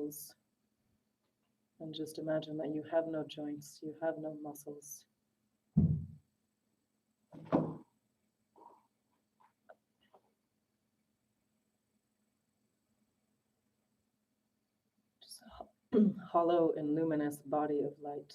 muscles. And just imagine that you have no joints, you have no muscles. Just a hollow and luminous body of light.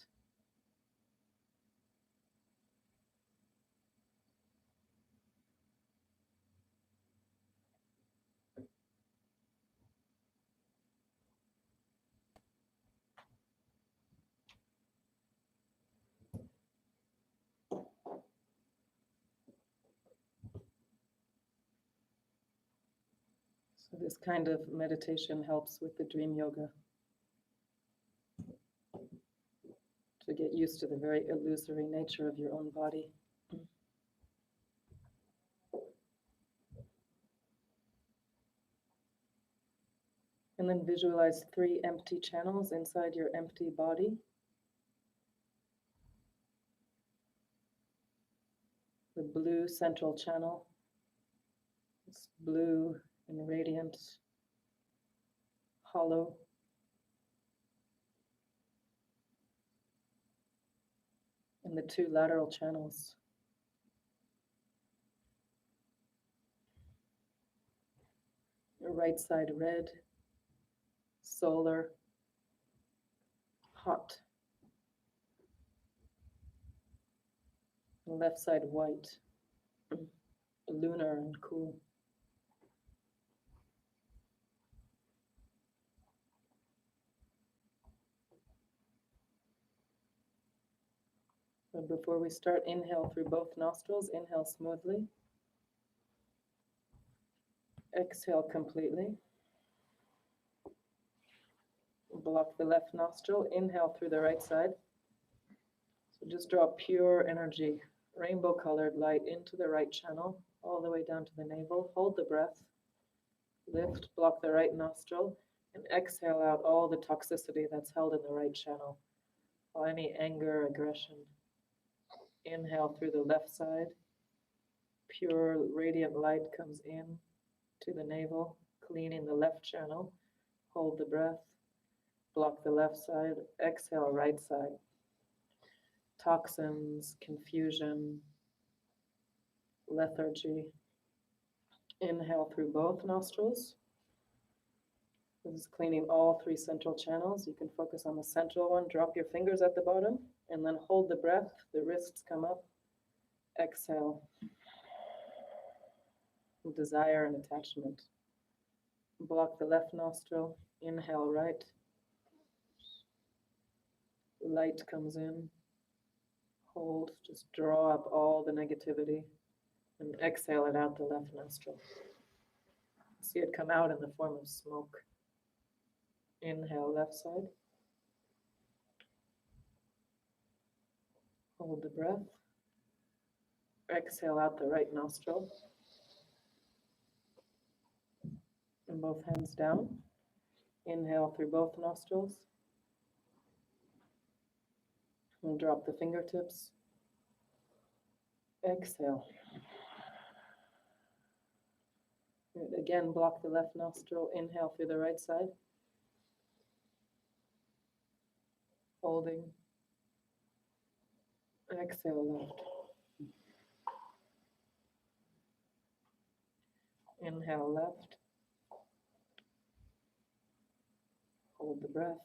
So this kind of meditation helps with the dream yoga, to get used to the very illusory nature of your own body. And then visualize 3 empty channels inside your empty body. The blue central channel, it's blue and radiant, hollow. And the 2 lateral channels. Your right side red, solar, hot. The left side white, lunar and cool. But before we start, inhale through both nostrils, inhale smoothly. Exhale completely. Block the left nostril, inhale through the right side. So just draw pure energy, rainbow colored light into the right channel, all the way down to the navel. Hold the breath, lift, block the right nostril, and exhale out all the toxicity that's held in the right channel. Or any anger, aggression. Inhale through the left side. Pure radiant light comes in to the navel, cleaning the left channel. Hold the breath, block the left side, exhale right side. Toxins, confusion, lethargy. Inhale through both nostrils. This is cleaning all 3 central channels. You can focus on the central one, drop your fingers at the bottom, and then hold the breath. The wrists come up. Exhale. Desire and attachment. Block the left nostril. Inhale right. Light comes in. Hold. Just draw up all the negativity. And exhale it out the left nostril. See it come out in the form of smoke. Inhale left side. Hold the breath. Exhale out the right nostril. And both hands down. Inhale through both nostrils. And drop the fingertips. Exhale. And again, block the left nostril. Inhale through the right side. Holding. Exhale left. Inhale left. Hold the breath.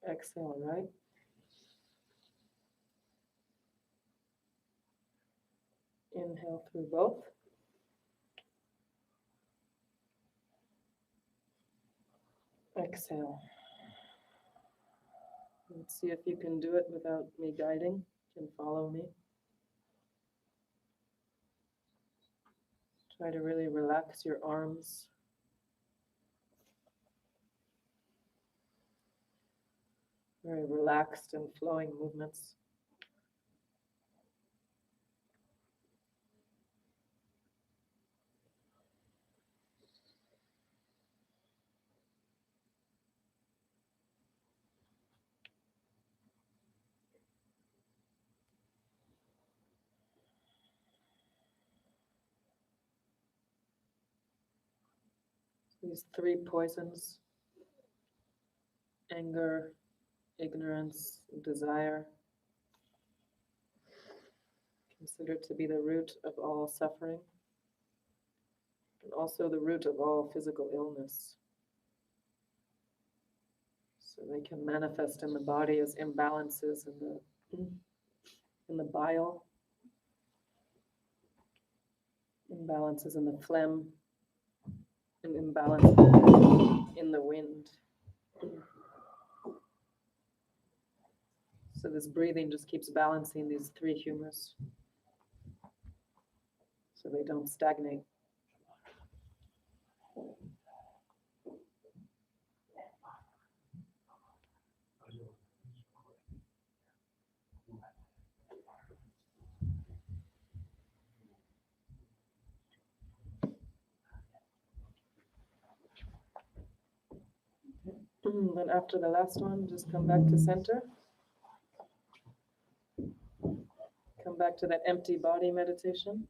Exhale right. Inhale through both. Exhale. Let's see if you can do it without me guiding. You can follow me. Try to really relax your arms. Very relaxed and flowing movements. These 3 poisons anger, ignorance, desire, considered to be the root of all suffering, and also the root of all physical illness. So they can manifest in the body as imbalances in the bile, imbalances in the phlegm, and imbalance in the wind. So this breathing just keeps balancing these three humors so they don't stagnate. Then after the last one, just come back to center. Come back to that empty body meditation.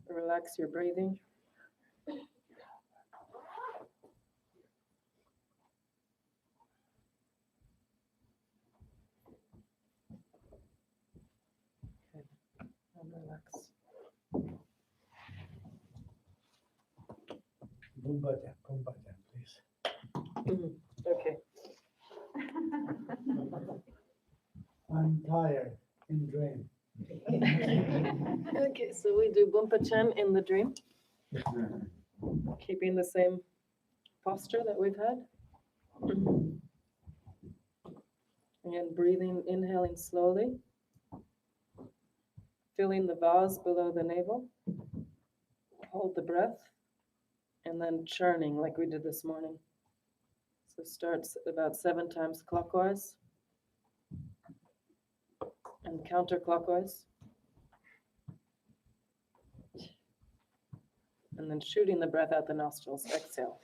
Relax your breathing. Okay, and relax. Kumbhajan, please. Okay. I'm tired in dream. Okay, so we do Bumpachan in the dream, keeping the same posture that we've had. And breathing, inhaling slowly, filling the vase below the navel. Hold the breath, and then churning like we did this morning. So starts about 7 times clockwise and counterclockwise. And then shooting the breath out the nostrils, exhale.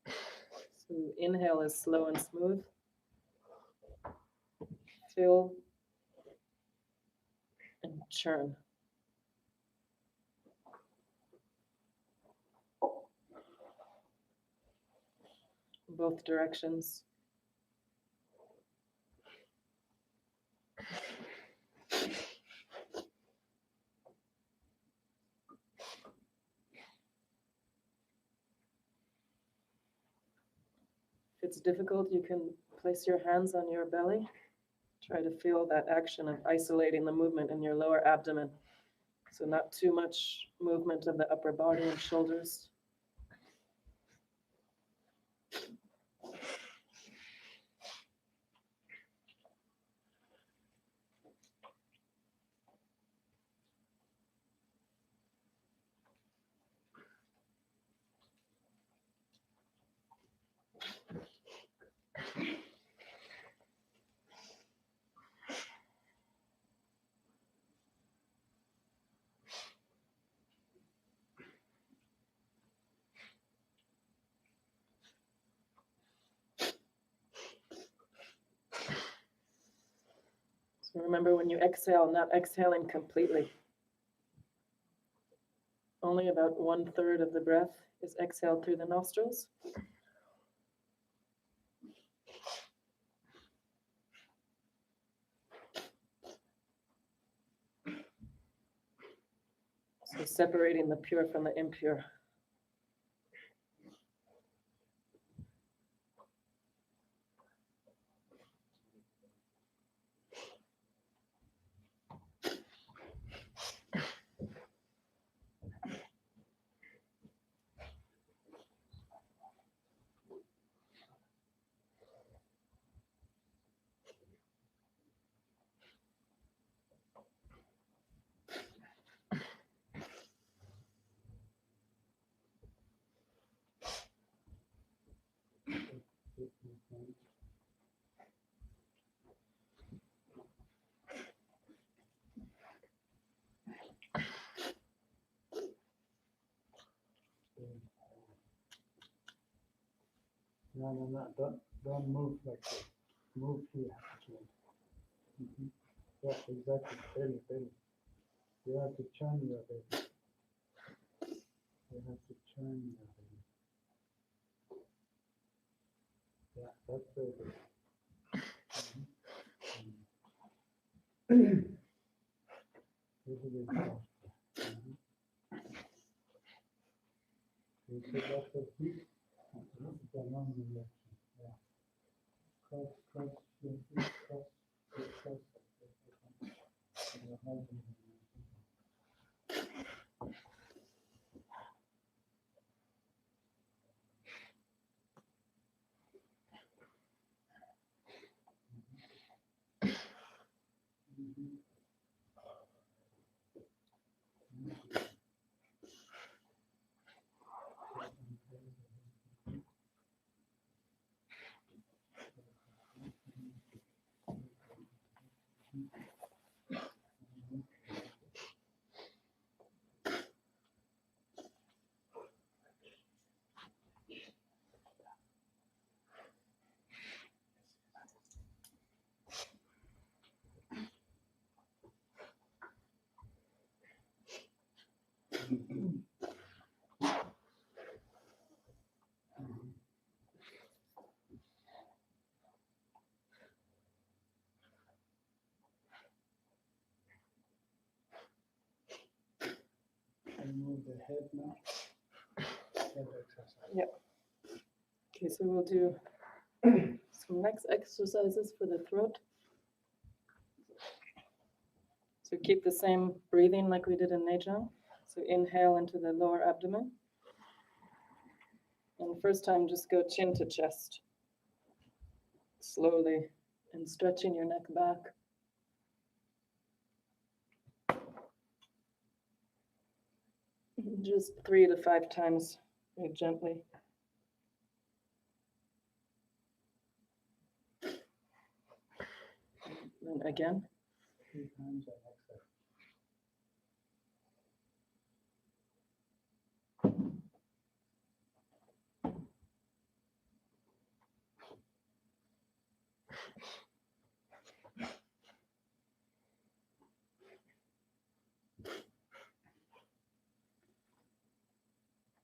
So inhale is slow and smooth. Fill and churn. Both directions. If it's difficult, you can place your hands on your belly. Try to feel that action of isolating the movement in your lower abdomen. So not too much movement of the upper body and shoulders. So remember, when you exhale, not exhaling completely. Only about 1/3 of the breath is exhaled through the nostrils. So separating the pure from the impure. No, don't move like that. Move here, actually. Yeah, exactly. Belly. You have to churn your belly. You have to churn everything. Yeah, that's very good. Really good. You take off the feet. The wrong direction. Yeah. Cross your feet, cross. And move the head now. Head exercise. Yeah. Okay, so we'll do some next exercises for the throat. So keep the same breathing like we did in Nejang. So inhale into the lower abdomen. And first time, just go chin to chest. Slowly, and stretching your neck back. Just 3 to 5 times, very gently. And then again. 3 times and exhale.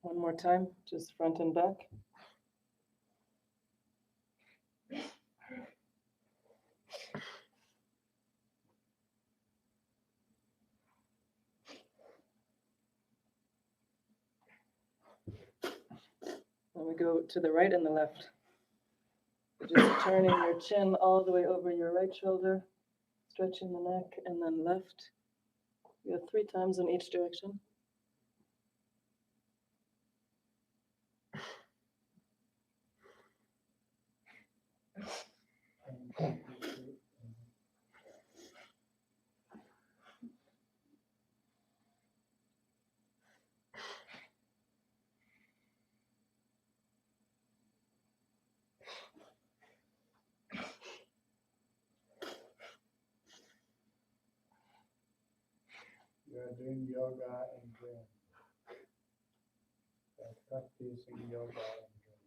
One more time, just front and back. Then we go to the right and the left. Just turning your chin all the way over your right shoulder, stretching the neck, and then left. You have 3 times in each direction. You are doing yoga and dream. You are practicing yoga and dream.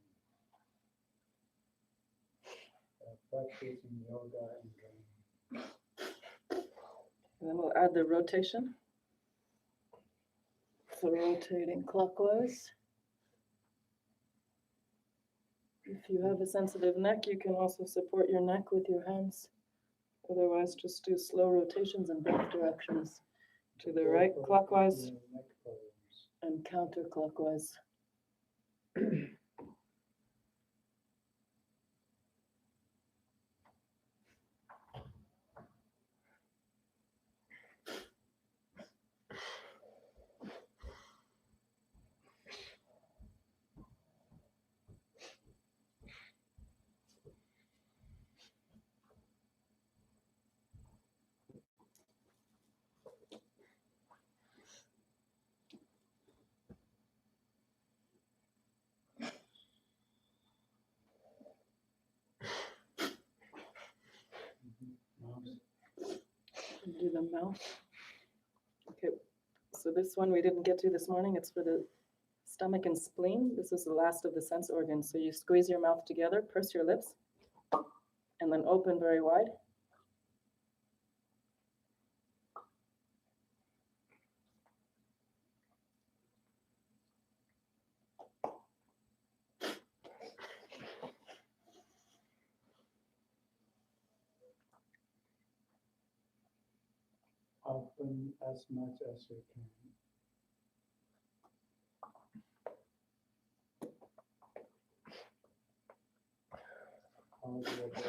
You are practicing yoga and dream. And then we'll add the rotation. So rotating clockwise. If you have a sensitive neck, you can also support your neck with your hands. Otherwise, just do slow rotations in both directions. To the right clockwise and counterclockwise. Do the mouth. Okay, so this one we didn't get to this morning. It's for the stomach and spleen. This is the last of the sense organs. So you squeeze your mouth together, purse your lips, and then open very wide. open as much as you can. Hold your breath.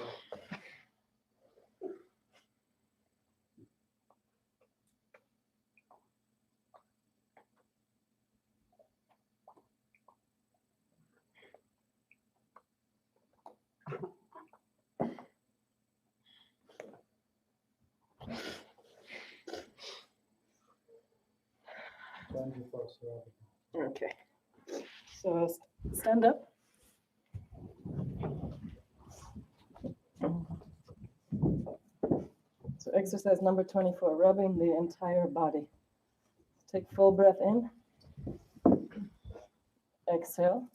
Okay. So stand up. So exercise number 24, rubbing the entire body. Take full breath in. Exhale.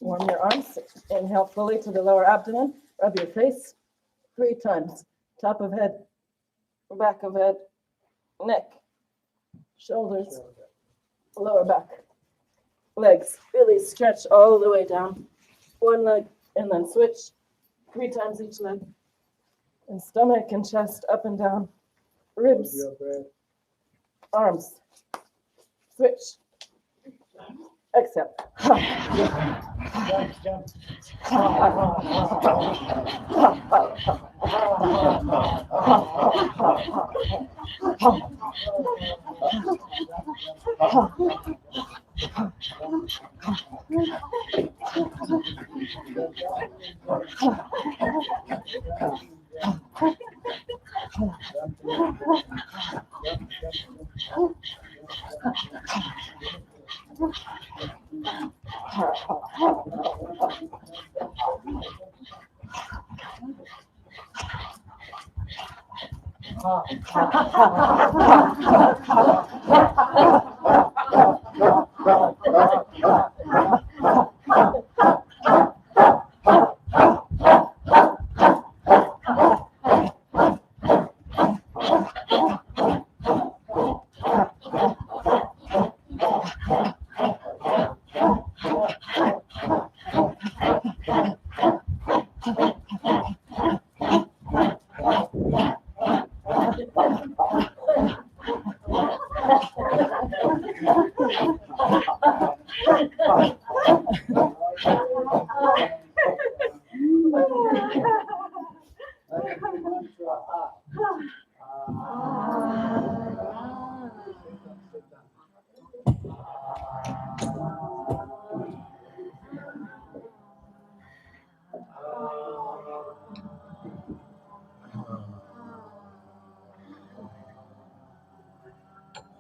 Warm your arms. Inhale fully to the lower abdomen. Rub your face 3 times. Top of head, back of head, neck, shoulders, lower back, legs. Really stretch all the way down. One leg and then switch 3 times each leg. And stomach and chest up and down. Ribs, arms, switch. Exhale. Jump.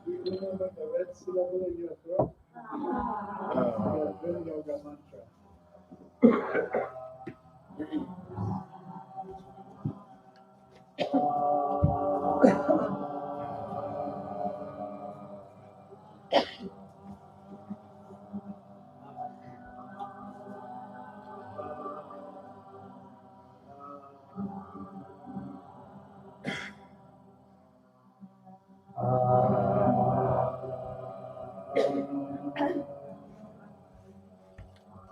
Remember the red syllable in your throat? Your Zen yoga mantra.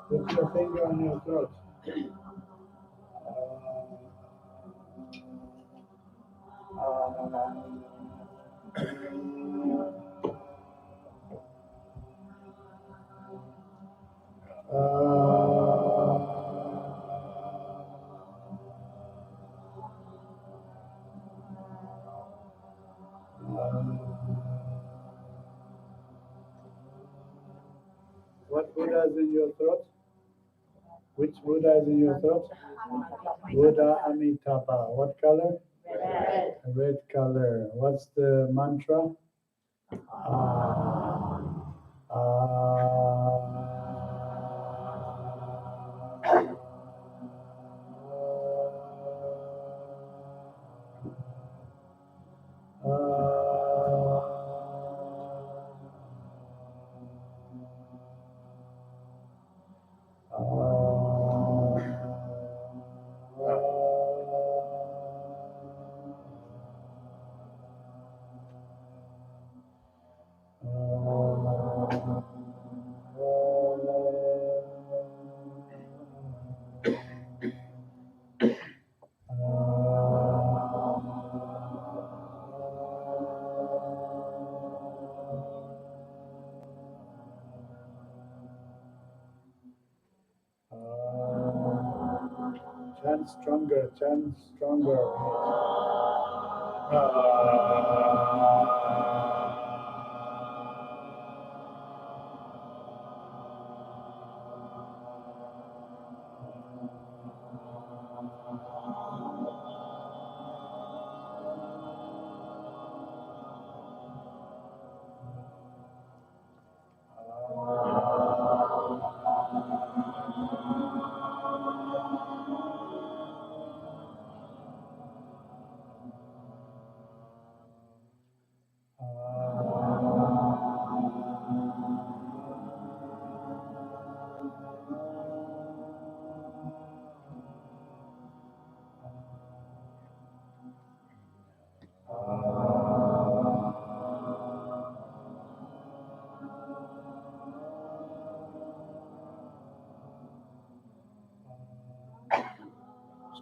Put your finger on your throat. What Buddha is in your throat? Which Buddha is in your throat? Buddha Amitabha. What color? Red. Red color. What's the mantra? Put chant stronger, chant stronger.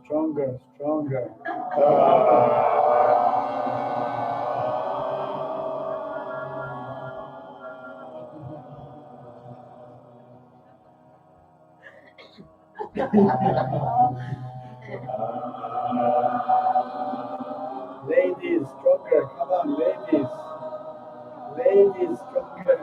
Stronger, stronger. Ladies, stronger. Come on, ladies. Ladies, stronger.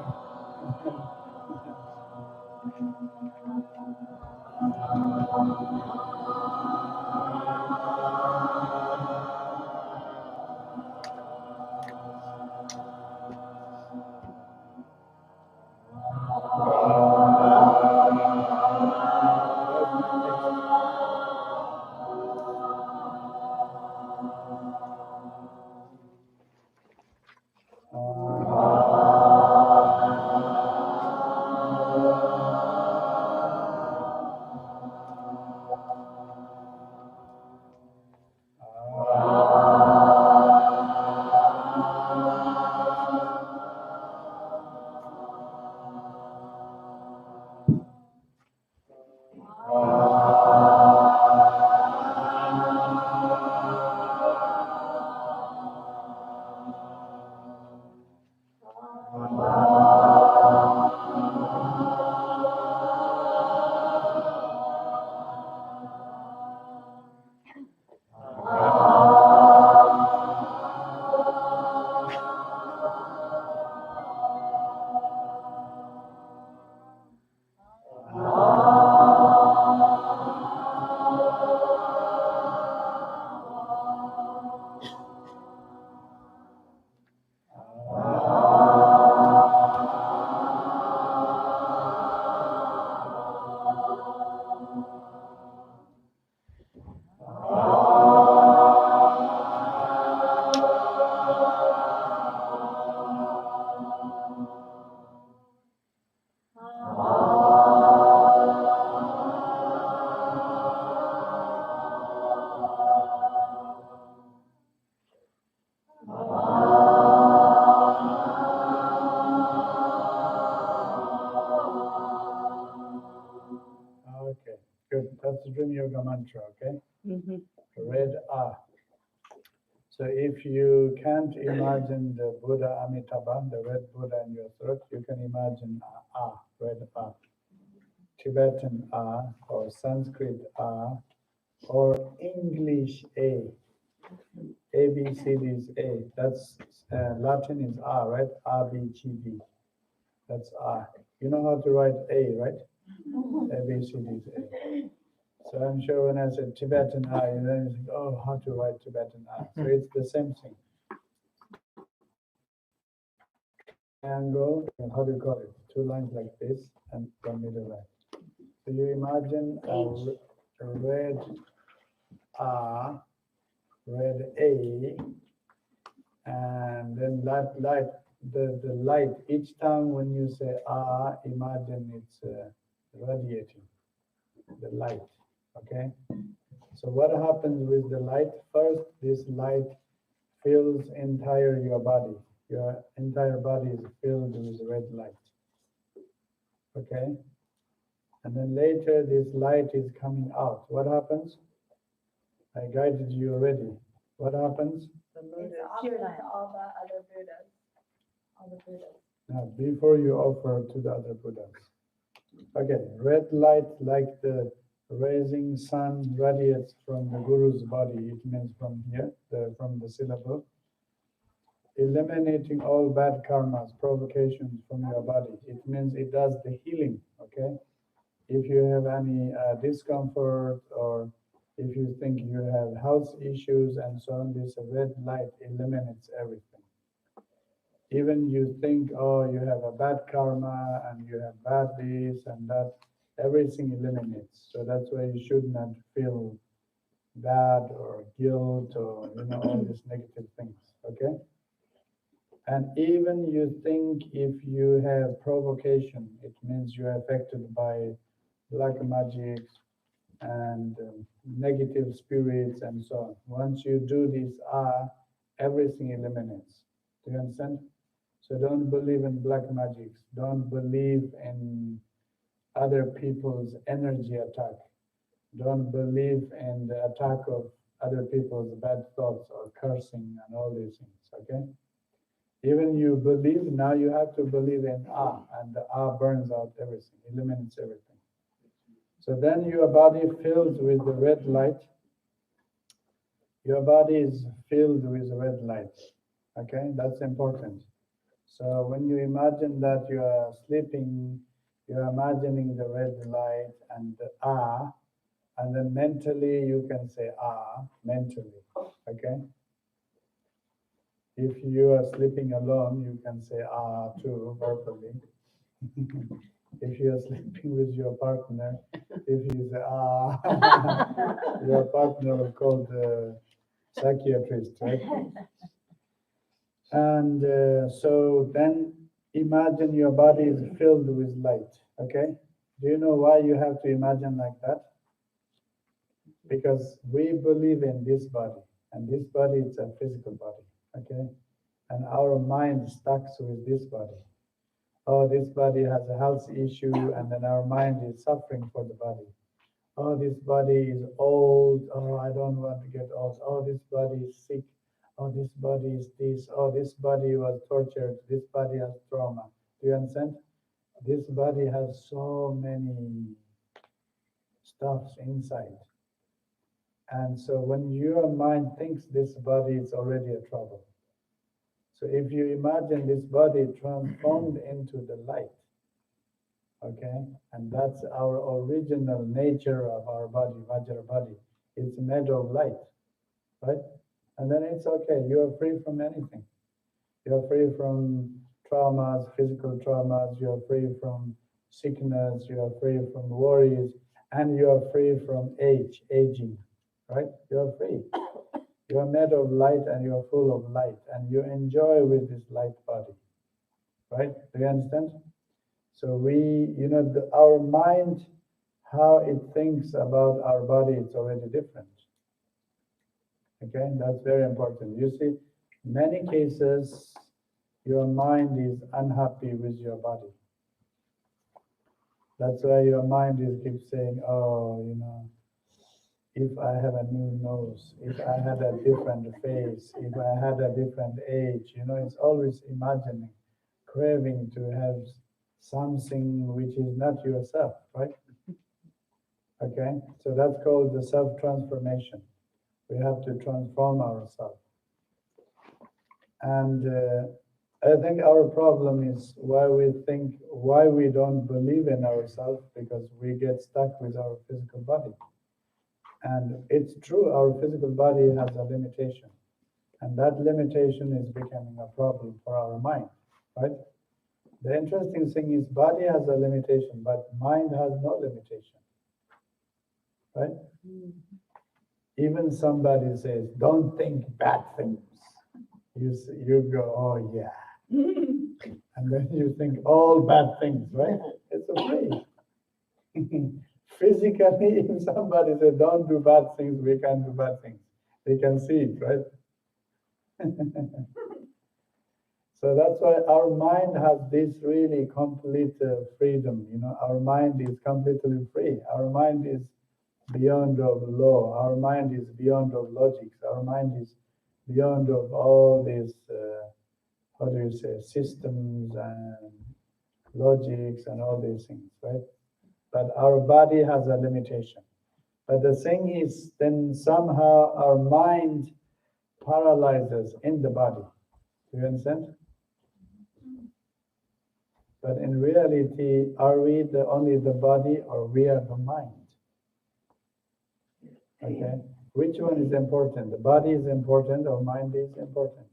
Okay, good. That's the Dream Yoga mantra, okay? Red R. So if you can't imagine the Buddha Amitabha, the red Buddha in your throat, you can imagine A, red A. Tibetan A, or Sanskrit A, or English A. A, B, C, D is A. That's Latin is A, right? A, B, C, D. That's A. You know how to write A, right? A, B, C, D is A. So I'm sure when I said Tibetan A, and then you think, oh, how to write Tibetan A. So it's the same thing. Triangle, how do you call it? Two lines like this, and one middle line. So you imagine a red A, red A, and then that light, the light, each time when you say A, imagine it's radiating, the light, okay? So what happens with the light? First, this light fills entire your body. Your entire body is filled with red light, okay? And then later, this light is coming out. What happens? I guided you already. What happens? It's opposite to all the other Buddhas. All the Buddhas. Now, before you offer to the other Buddhas. Okay, red light like the raising sun radiates from the Guru's body. It means from here, from the syllable. Eliminating all bad karmas, provocations from your body. It means it does the healing, okay? If you have any discomfort, or if you think you have health issues and so on, this red light eliminates everything. Even you think, oh, you have a bad karma and you have bad this and that, everything eliminates. So that's why you should not feel bad or guilt or all these negative things, okay? And even you think if you have provocation, it means you are affected by black magic and negative spirits and so on. Once you do this, everything eliminates. Do you understand? So don't believe in black magic. Don't believe in other people's energy attack. Don't believe in the attack of other people's bad thoughts or cursing and all these things, okay? Even you believe, now you have to believe in and the burns out everything, eliminates everything. So then your body fills with the red light. Your body is filled with red light, okay? That's important. So when you imagine that you are sleeping, you are imagining the red light and the and then mentally you can say mentally, okay? If you are sleeping alone, you can say too verbally. If you are sleeping with your partner, if you say your partner will call the psychiatrist, right? And so then imagine your body is filled with light, okay? Do you know why you have to imagine like that? Because we believe in this body, and this body is a physical body, okay? And our mind stuck with this body. Oh, this body has a health issue, and then our mind is suffering for the body. Oh, this body is old. Oh, I don't want to get old. Oh, this body is sick. Oh, this body is this. Oh, this body was tortured. This body has trauma. Do you understand? This body has so many stuffs inside. And so when your mind thinks this body is already a trouble. So if you imagine this body transformed into the light, okay, and that's our original nature of our body, Vajra body. It's made of light, right? And then it's okay. You are free from anything. You are free from traumas, physical traumas. You are free from sickness. You are free from worries, and you are free from aging, right? You are free. You are made of light and you are full of light and you enjoy with this light body, right? Do you understand? So we, our mind, how it thinks about our body, it's already different. Okay, that's very important. You see, many cases, your mind is unhappy with your body. That's why your mind keeps saying, if I have a new nose, if I had a different face, if I had a different age, it's always imagining, craving to have something which is not yourself, right? Okay, so that's called the self-transformation. We have to transform ourselves. And I think our problem is why we don't believe in ourselves, because we get stuck with our physical body. And it's true, our physical body has a limitation. And that limitation is becoming a problem for our mind, right? The interesting thing is body has a limitation, but mind has no limitation, right? Even somebody says, don't think bad things. You go, oh yeah. And then you think all bad things, right? It's okay. Physically, if somebody says, don't do bad things, we can't do bad things. They can see it, right? So that's why our mind has this really complete freedom. Our mind is completely free. Our mind is beyond of law. Our mind is beyond of logics. Our mind is beyond of all these, systems and logics and all these things, right? But our body has a limitation. But the thing is, then somehow our mind paralyzes in the body. Do you understand? But in reality, are we only the body or we are the mind? Okay? Which one is important? The body is important or mind is important?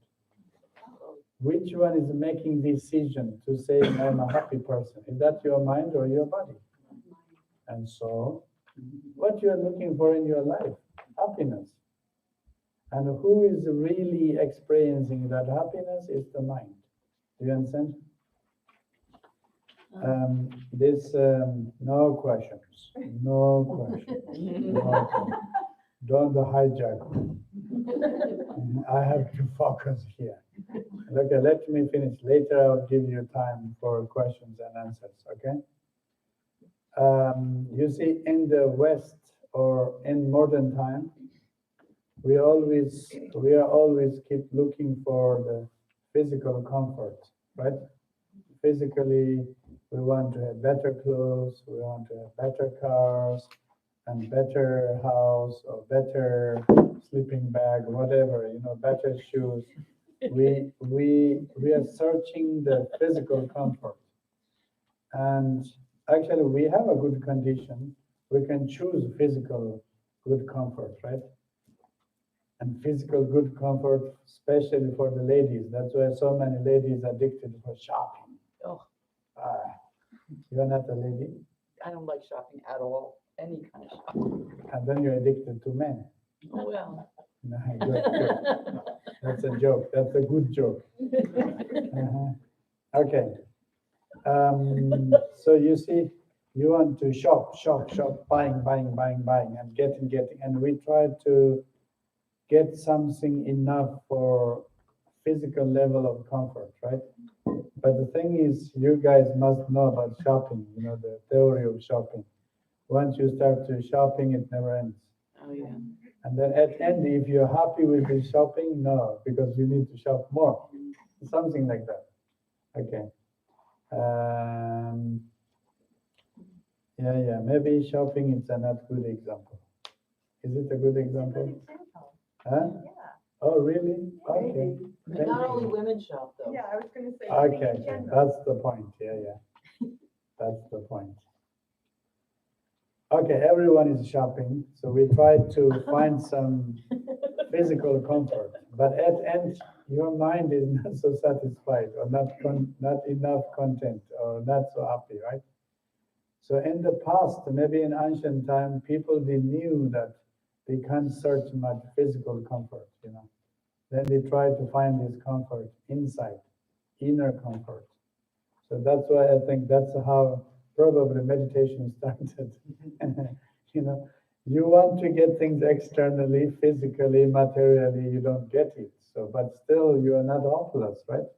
Which one is making decision to say I'm a happy person? Is that your mind or your body? And so, what you are looking for in your life? Happiness. And who is really experiencing that happiness is the mind. Do you understand? No questions. No questions. No questions. Don't hijack me. I have to focus here. Okay, let me finish. Later I'll give you time for questions and answers, okay? You see, in the West or in modern time, we are always keep looking for the physical comfort, right? Physically, we want to have better clothes, we want to have better cars, and better house or better sleeping bag, whatever, better shoes. We are searching the physical comfort. And actually we have a good condition. We can choose physical good comfort, right? And physical good comfort, especially for the ladies. That's why so many ladies are addicted for shopping. Oh, You're not a lady? I don't like shopping at all. Any kind of shopping. And then you're addicted to men. Oh, well. No, good. That's a joke. That's a good joke. Okay. So you see, you want to shop, buying, and getting, and we try to get something enough for physical level of comfort, right? But the thing is, you guys must know about shopping, the theory of shopping. Once you start to shopping, it never ends. Oh, yeah. And then at the end, if you're happy with the shopping, no, because you need to shop more. Something like that. Okay. Yeah, maybe shopping is a not good example. Is it a good example? Huh? Yeah. Oh, really? Okay. And not only women shop, though. Yeah, I was going to say. Okay, that's the point. Yeah. That's the point. Okay, everyone is shopping, so we try to find some physical comfort. But at the end, your mind is not so satisfied, or not enough content, or not so happy, right? So in the past, maybe in ancient time, people they knew that they can't search much physical comfort, Then they try to find this comfort inside, inner comfort. So that's why I think that's how probably meditation started. You want to get things externally, physically, materially, you don't get it. So, but still you are not hopeless, right?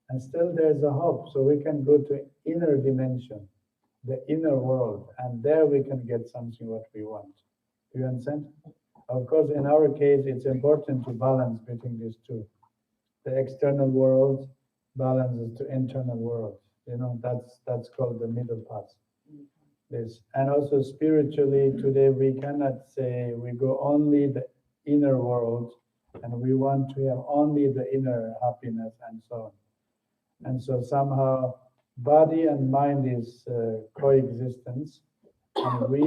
And still there's a hope. So we can go to inner dimension, the inner world, and there we can get something what we want. Do you understand? Of course, in our case, it's important to balance between these two. The external world balances to internal world. That's called the middle path. This, and also spiritually, today we cannot say we go only the inner world and we want to have only the inner happiness and so on. And so somehow body and mind is coexistence. And we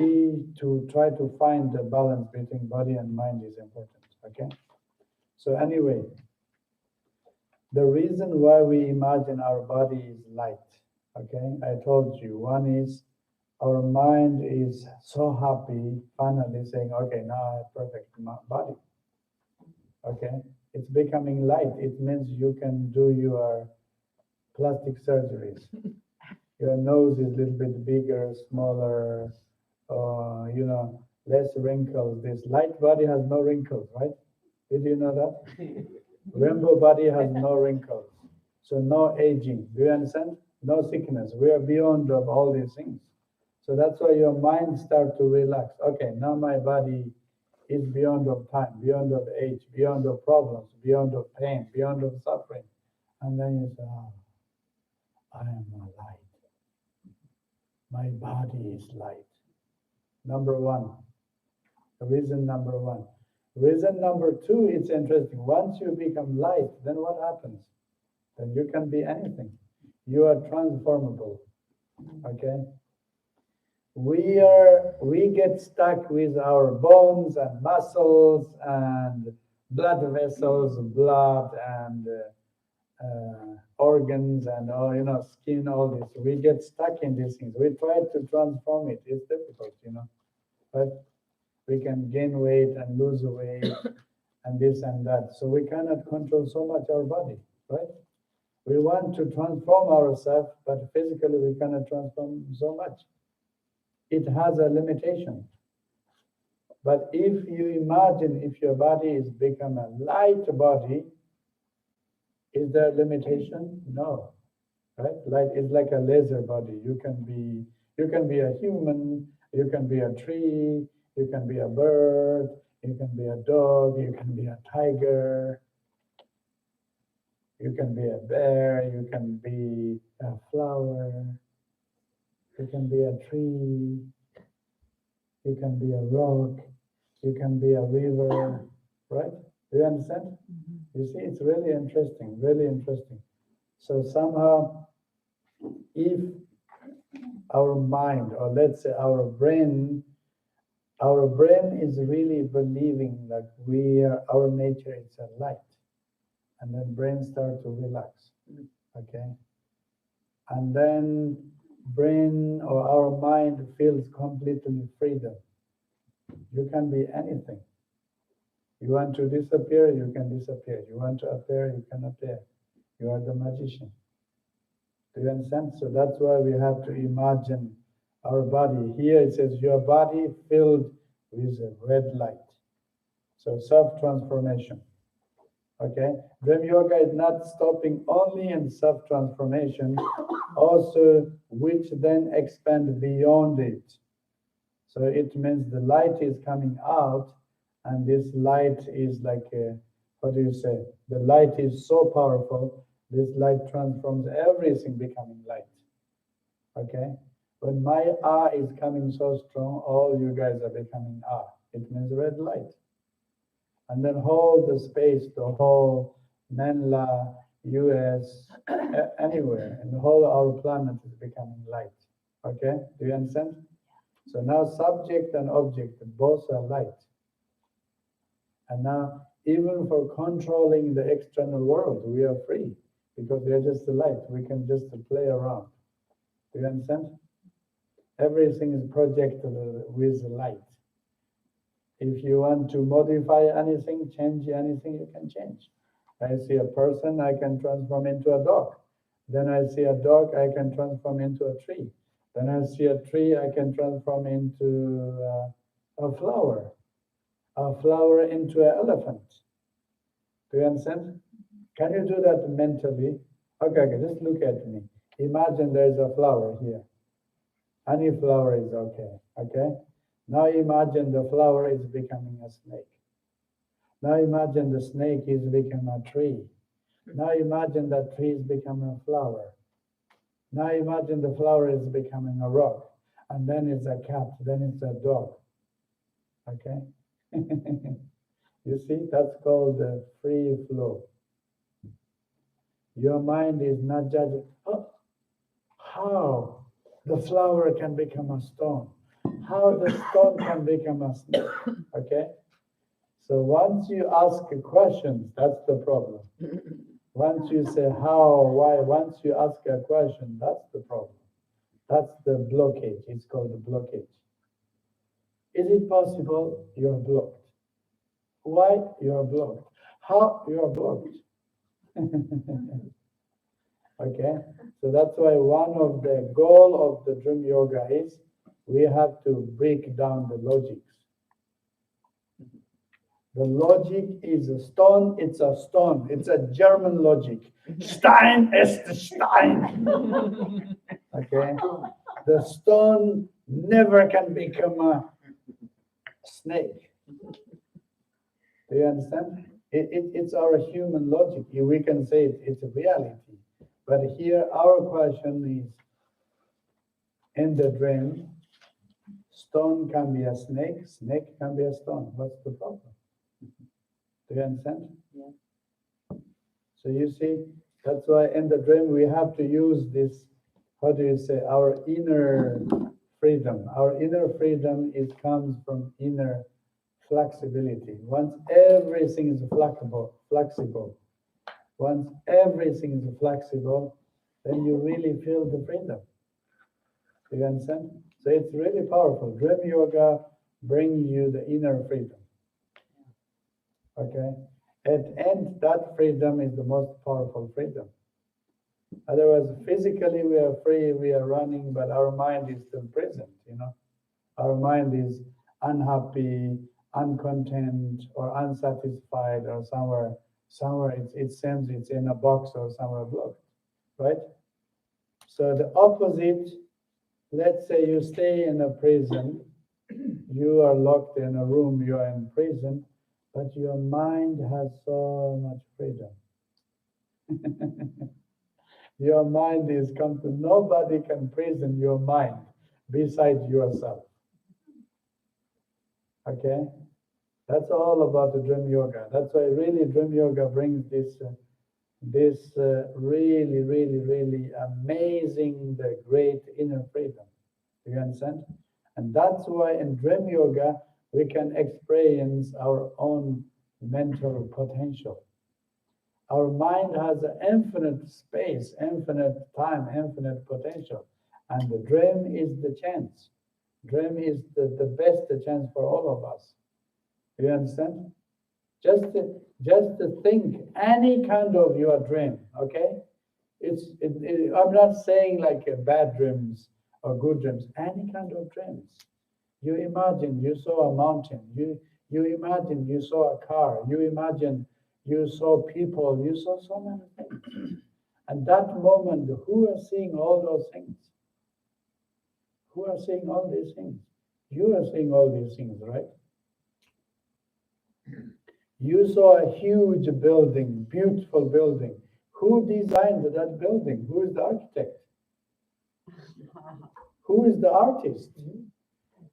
to try to find the balance between body and mind is important, okay? So anyway, the reason why we imagine our body is light, okay? I told you, one is our mind is so happy, finally saying, okay, now I have perfect body, okay? It's becoming light. It means you can do your plastic surgeries. Your nose is a little bit bigger, smaller, less wrinkles. This light body has no wrinkles, right? Did you know that? Rainbow body has no wrinkles. So no aging. Do you understand? No sickness. We are beyond of all these things. So that's why your mind starts to relax. Okay, now my body is beyond of time, beyond of age, beyond of problems, beyond of pain, beyond of suffering. And then you say, oh, I am light. My body is light. Number one. Reason number one. Reason number two, it's interesting. Once you become light, then what happens? Then you can be anything. You are transformable. Okay? We get stuck with our bones and muscles and blood vessels, blood and organs and all, skin, all this. We get stuck in these things. We try to transform it. It's difficult, but we can gain weight and lose weight and this and that. So we cannot control so much our body, right? We want to transform ourselves, but physically we cannot transform so much. It has a limitation. But if you imagine if your body is become a light body, is there a limitation? No, right? Light is like a laser body. You can be a human, you can be a tree, you can be a bird, you can be a dog, you can be a tiger, you can be a bear, you can be a flower, you can be a tree, you can be a rock, you can be a river, right? Do you understand? Mm-hmm. You see, it's really interesting, really interesting. So somehow, if our mind, or let's say our brain is really believing that our nature is a light, and then brain start to relax, okay? And then brain or our mind feels completely freedom. You can be anything. You want to disappear, you can disappear. You want to appear, you can appear. You are the magician. Do you understand? So that's why we have to imagine our body. Here it says your body filled with a red light. So self-transformation. Okay? Dream yoga is not stopping only in self-transformation, also which then expand beyond it. So it means the light is coming out, and this light is like what do you say? The light is so powerful, this light transforms everything becoming light. Okay? When my ah is coming so strong, all you guys are becoming ah. It means red light. And then hold the space, the whole Manila, US, anywhere, and the whole our planet is becoming light. Okay? Do you understand? So now subject and object, both are light. And now, even for controlling the external world, we are free because we are just the light. We can just play around. Do you understand? Everything is projected with light. If you want to modify anything, change anything, you can change. I see a person, I can transform into a dog. Then I see a dog, I can transform into a tree. Then I see a tree, I can transform into a flower into an elephant. Do you understand? Can you do that mentally? Okay, just look at me. Imagine there is a flower here. Any flower is okay? Now imagine the flower is becoming a snake. Now imagine the snake is becoming a tree. Now imagine that tree is becoming a flower. Now imagine the flower is becoming a rock. And then it's a cat, then it's a dog. Okay? You see, that's called the free flow. Your mind is not judging, how the flower can become a stone, how the stone can become a snake. Okay? So once you ask questions, that's the problem. Once you say how, why, once you ask a question, that's the problem. That's the blockage. It's called the blockage. Is it possible? You're blocked. Why? You're blocked. How? You're blocked. Okay? So that's why one of the goal of the dream yoga is we have to break down the logics. The logic is a stone, it's a stone. It's a German logic. Stein ist Stein. Okay? The stone never can become a snake. Do you understand? It's our human logic. We can say it's a reality. But here our question is, in the dream, Stone can be a snake, snake can be a stone. What's the problem? Do you understand? Yeah. So you see, that's why in the dream we have to use this, how do you say, our inner freedom. Our inner freedom comes from inner flexibility. Once everything is flexible, once everything is flexible, then you really feel the freedom. Do you understand? So it's really powerful. Dream yoga brings you the inner freedom. Okay? At the end, that freedom is the most powerful freedom. Otherwise, physically we are free, we are running, but our mind is still present, you know. Our mind is unhappy, uncontent, or unsatisfied, or somewhere it seems it's in a box or somewhere blocked, right? So the opposite, let's say you stay in a prison, you are locked in a room, you are in prison, but your mind has so much freedom. Your mind is complete. Nobody can prison your mind besides yourself. Okay? That's all about the dream yoga. That's why really dream yoga brings this really, really, really amazing, the great inner freedom. Do you understand? And that's why in dream yoga, we can experience our own mental potential. Our mind has an infinite space, infinite time, infinite potential. And the dream is the chance. Dream is the best chance for all of us. Do you understand? Just to think any kind of your dream, okay? I'm not saying like bad dreams or good dreams, any kind of dreams. You imagine you saw a mountain, you imagine you saw a car, you imagine you saw people, you saw so many things. And that moment, who are seeing all those things? Who are seeing all these things? You are seeing all these things, right? You saw a huge building, beautiful building. Who designed that building? Who is the architect? Who is the artist?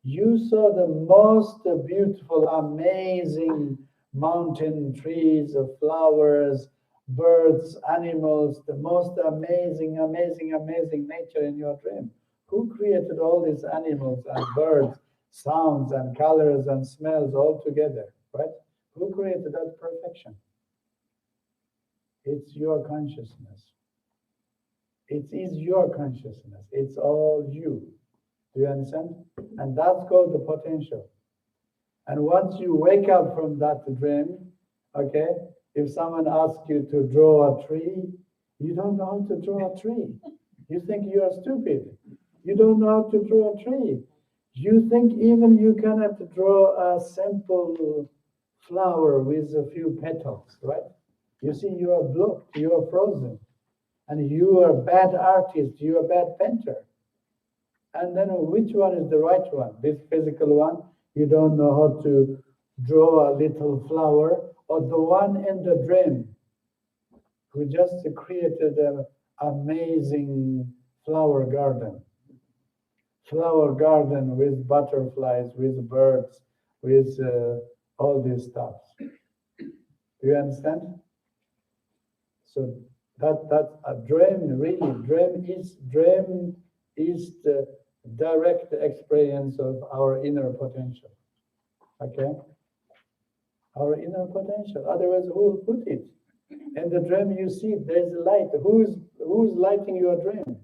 You saw the most beautiful, amazing mountain, trees, flowers, birds, animals, the most amazing nature in your dream. Who created all these animals and birds, sounds and colors and smells all together, right? Who created that perfection? It's your consciousness. It is your consciousness. It's all you. Do you understand? And that's called the potential. And once you wake up from that dream, okay, if someone asks you to draw a tree, you don't know how to draw a tree. You think you are stupid. You don't know how to draw a tree. You think even you cannot draw a simple flower with a few petals, right? You see, you are blocked, you are frozen, and you are a bad artist, you are a bad painter. And then which one is the right one? This physical one, you don't know how to draw a little flower, or the one in the dream who just created an amazing flower garden with butterflies, with birds, with all this stuff. Do you understand? So that's a dream. Really, dream is the direct experience of our inner potential. Okay, our inner potential. Otherwise, who will put it? In the dream, you see there's light. Who's lighting your dream?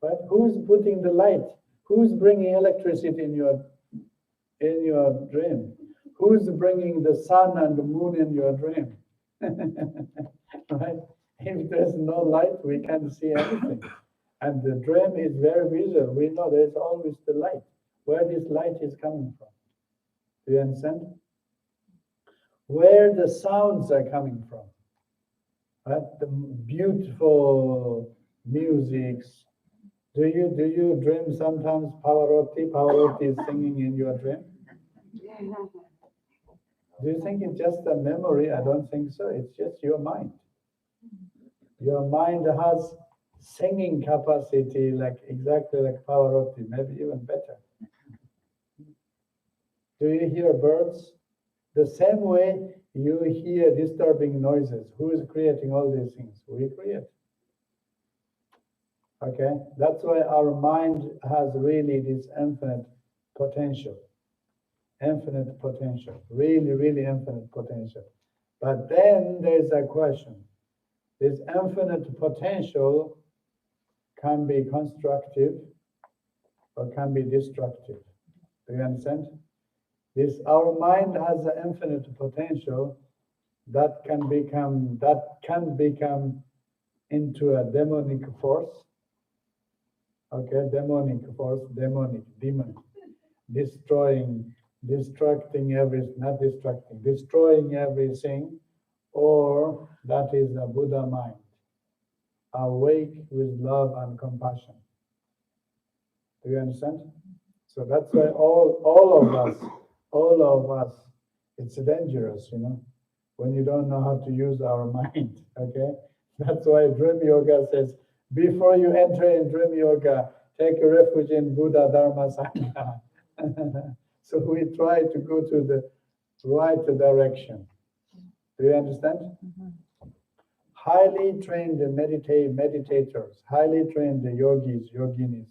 Right? Who's putting the light? Who's bringing electricity in your dream? Who's bringing the sun and the moon in your dream? Right? If there's no light, we can't see anything. And the dream is very visual. We know there's always the light. Where this light is coming from. Do you understand? Where the sounds are coming from. Right? The beautiful musics. Do you dream sometimes Pavarotti is singing in your dream? Do you think it's just a memory? I don't think so. It's just your mind. Your mind has singing capacity, like exactly like Pavarotti, maybe even better. Do you hear birds? The same way you hear disturbing noises. Who is creating all these things? We create. Okay, that's why our mind has really this infinite potential. Infinite potential, really, really infinite potential. But then there's a question. This infinite potential can be constructive or can be destructive. Do you understand? Our mind has an infinite potential that can become into a demonic force. Okay, demonic force, demon, destroying everything, or that is a Buddha mind, awake with love and compassion. Do you understand? So that's why all of us, it's dangerous, when you don't know how to use our mind. Okay, that's why Dream Yoga says, before you enter in Dream Yoga, take a refuge in Buddha, Dharma, Sangha. So we try to go to the right direction. Do you understand? Mm-hmm. Highly trained meditators, highly trained yogis, yoginis,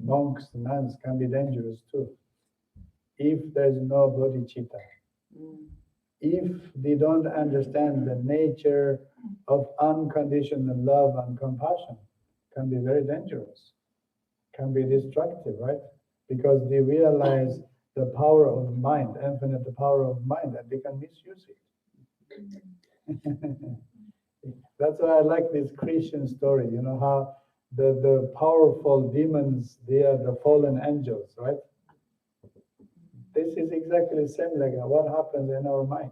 monks, nuns can be dangerous too, if there's no bodhichitta. If they don't understand the nature of unconditional love and compassion, can be very dangerous, can be destructive, right? Because they realize the power of mind, infinite power of mind, and they can misuse it. That's why I like this Christian story, how the powerful demons, they are the fallen angels, right? This is exactly the same like what happens in our mind.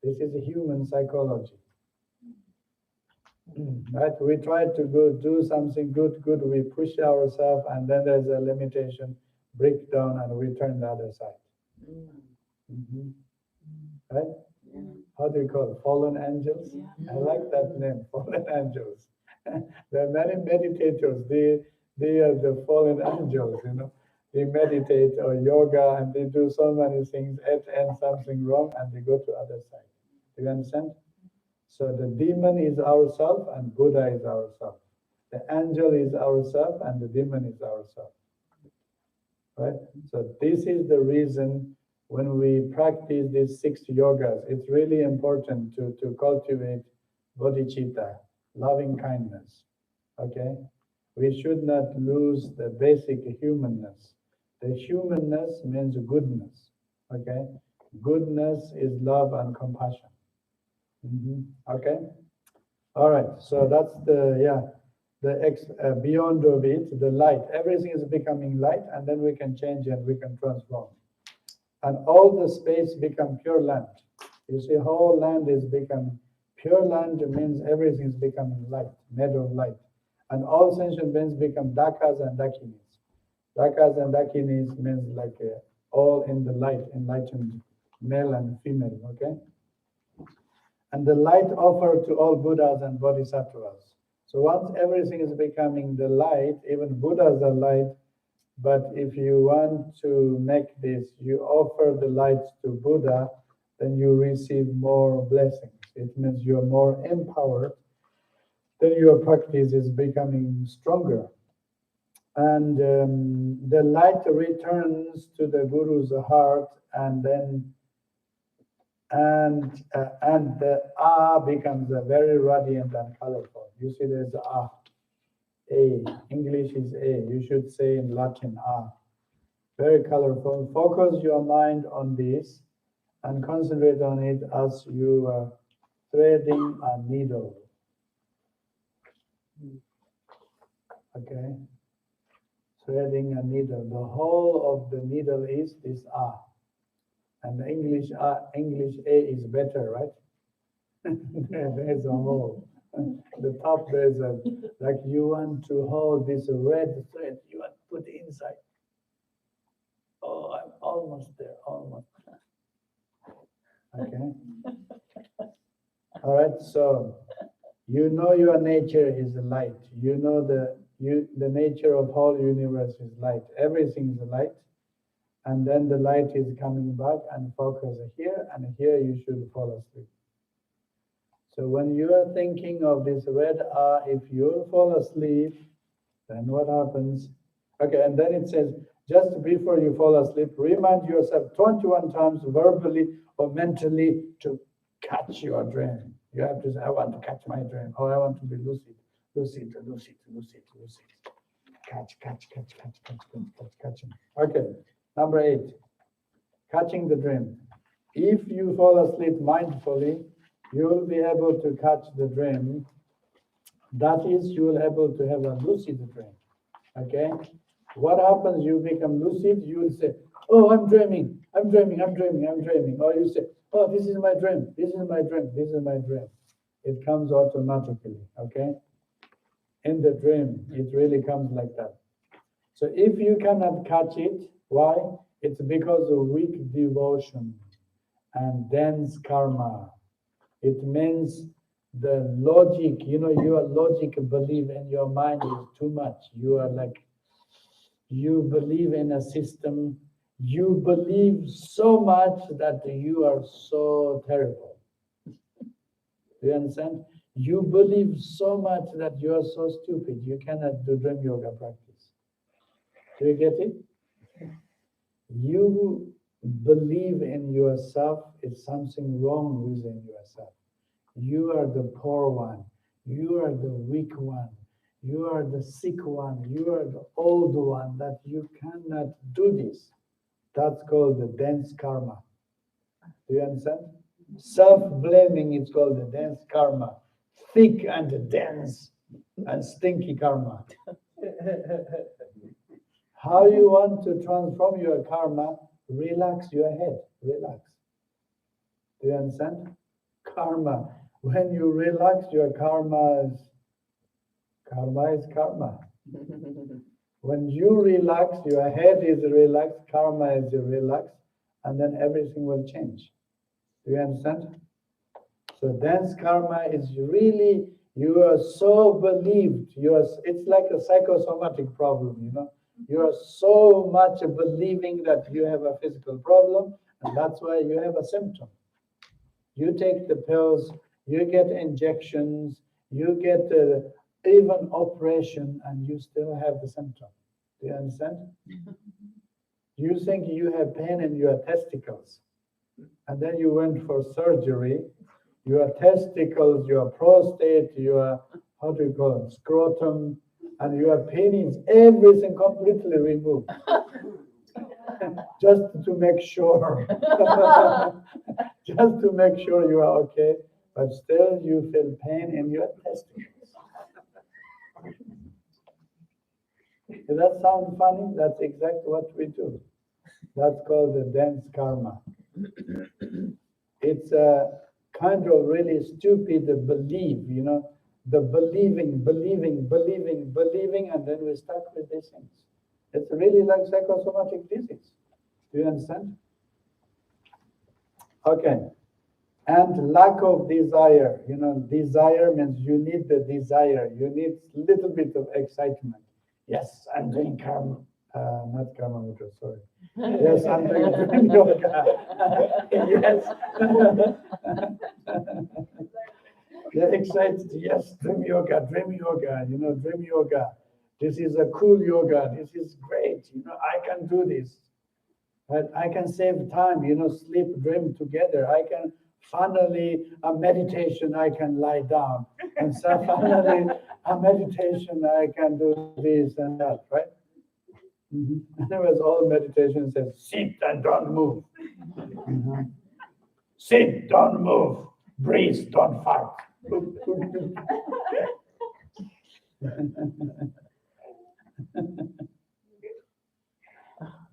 This is human psychology. Right? We try to go do something good, we push ourselves, and then there's a limitation, breakdown, and we turn the other side. Mm-hmm. Right? Yeah. How do you call it? Fallen angels? Yeah. I like that name, fallen angels. There are many meditators, they are the fallen angels, They meditate or yoga and they do so many things, and something wrong, and they go to other side. Do you understand? So the demon is ourself and Buddha is ourself. The angel is ourself and the demon is ourself. Right? So this is the reason when we practice these 6 yogas, it's really important to cultivate bodhichitta, loving kindness. Okay? We should not lose the basic humanness. The humanness means goodness. Okay? Goodness is love and compassion. Okay, all right. So that's beyond of it, the light. Everything is becoming light, and then we can change and we can transform, and all the space become pure land. You see, whole land is becoming pure land. Means everything is becoming light, made of light, and all sentient beings become dakas and dakinis. Dakas and dakinis means like all in the light, enlightened, male and female. Okay. And the light offered to all Buddhas and Bodhisattvas. So once everything is becoming the light, even Buddhas are light, but if you want to make this, you offer the light to Buddha, then you receive more blessings. It means you're more empowered, then your practice is becoming stronger. And the light returns to the Guru's heart, and then the becomes very radiant and colorful. You see, there's A. English is A. You should say in Latin A. Very colorful. Focus your mind on this and concentrate on it as you are threading a needle. Okay, threading a needle. The whole of the needle is this A. And the English A is better, right? There's a hole. The top there's a, like you want to hold this red thread, you want to put inside. Oh, I'm almost there, almost. Okay. All right, so You know your nature is light. You know the nature of whole universe is light. Everything is light. And then the light is coming back and focus here, and here you should fall asleep. So when you are thinking of this red if you fall asleep, then what happens? Okay, and then it says, just before you fall asleep, remind yourself 21 times verbally or mentally to catch your dream. You have to say, I want to catch my dream, or I want to be lucid. Lucid. Catch. Okay, number 8, catching the dream. If you fall asleep mindfully, you will be able to catch the dream. That is, you will be able to have a lucid dream. Okay? What happens? You become lucid, you will say, oh, I'm dreaming. Or you say, oh, this is my dream. It comes automatically, okay? In the dream, it really comes like that. So if you cannot catch it, why? It's because of weak devotion and dense karma. It means the logic, your logic belief in your mind is too much. You believe in a system, you believe so much that you are so terrible. Do you understand? You believe so much that you are so stupid, you cannot do dream yoga practice. Do you get it? You believe in yourself is something wrong within yourself. You are the poor one. You are the weak one. You are the sick one. You are the old one, that you cannot do this. That's called the dense karma. Do you understand? Self-blaming is called the dense karma. Thick and dense and stinky karma. How you want to transform your karma? Relax your head. Relax. Do you understand? Karma. When you relax your karma is karma. When you relax, your head is relaxed, karma is relaxed, and then everything will change. Do you understand? So dense karma is really, you are so believed, it's like a psychosomatic problem, You are so much believing that you have a physical problem, and that's why you have a symptom. You take the pills, you get injections, you get even operation, and you still have the symptom. Do you understand? You think you have pain in your testicles, and then you went for surgery. Your testicles, your prostate, your, how do you call it, scrotum, and your penis, everything completely removed. Just to make sure. Just to make sure you are okay, but still you feel pain in your testicles. Does that sound funny? That's exactly what we do. That's called the dense karma. It's a kind of really stupid belief, the believing, and then we're stuck with these things. It's really like psychosomatic disease. Do you understand? Okay. And lack of desire. Desire means you need the desire. You need a little bit of excitement. Yes, I'm doing karma. Not Mahamudra, sorry. Yes, I'm doing dream yoga. Yes. They're excited. Yes, dream yoga. Dream yoga. This is a cool yoga. This is great. I can do this. But I can save time, sleep, dream together. I can finally, a meditation, I can lie down. And so finally, a meditation, I can do this and that, right? Mm-hmm. Otherwise, all meditation says, sit and don't move. Mm-hmm. Sit, don't move. Breathe, don't fart.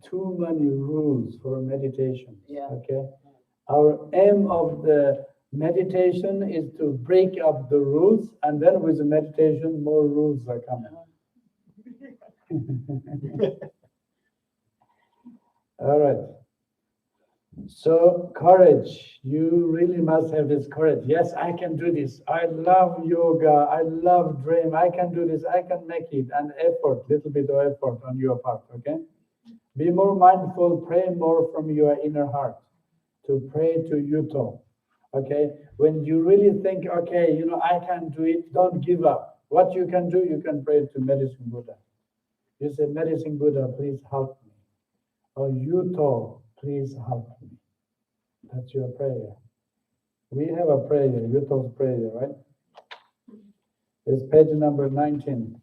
Too many rules for meditation. Yeah. Okay. Our aim of the meditation is to break up the rules, and then with the meditation, more rules are coming. All right. So courage, you really must have this courage. Yes, I can do this. I love yoga. I love dream. I can do this. I can make it. And effort, little bit of effort on your part, okay? Be more mindful, pray more from your inner heart to pray to Yuthok, okay? When you really think, okay, I can do it, don't give up. What you can do, you can pray to Medicine Buddha. You say, Medicine Buddha, please help me. Or Yuthok, please help me. That's your prayer. We have a prayer, Yuthok's prayer, right? It's page number 19.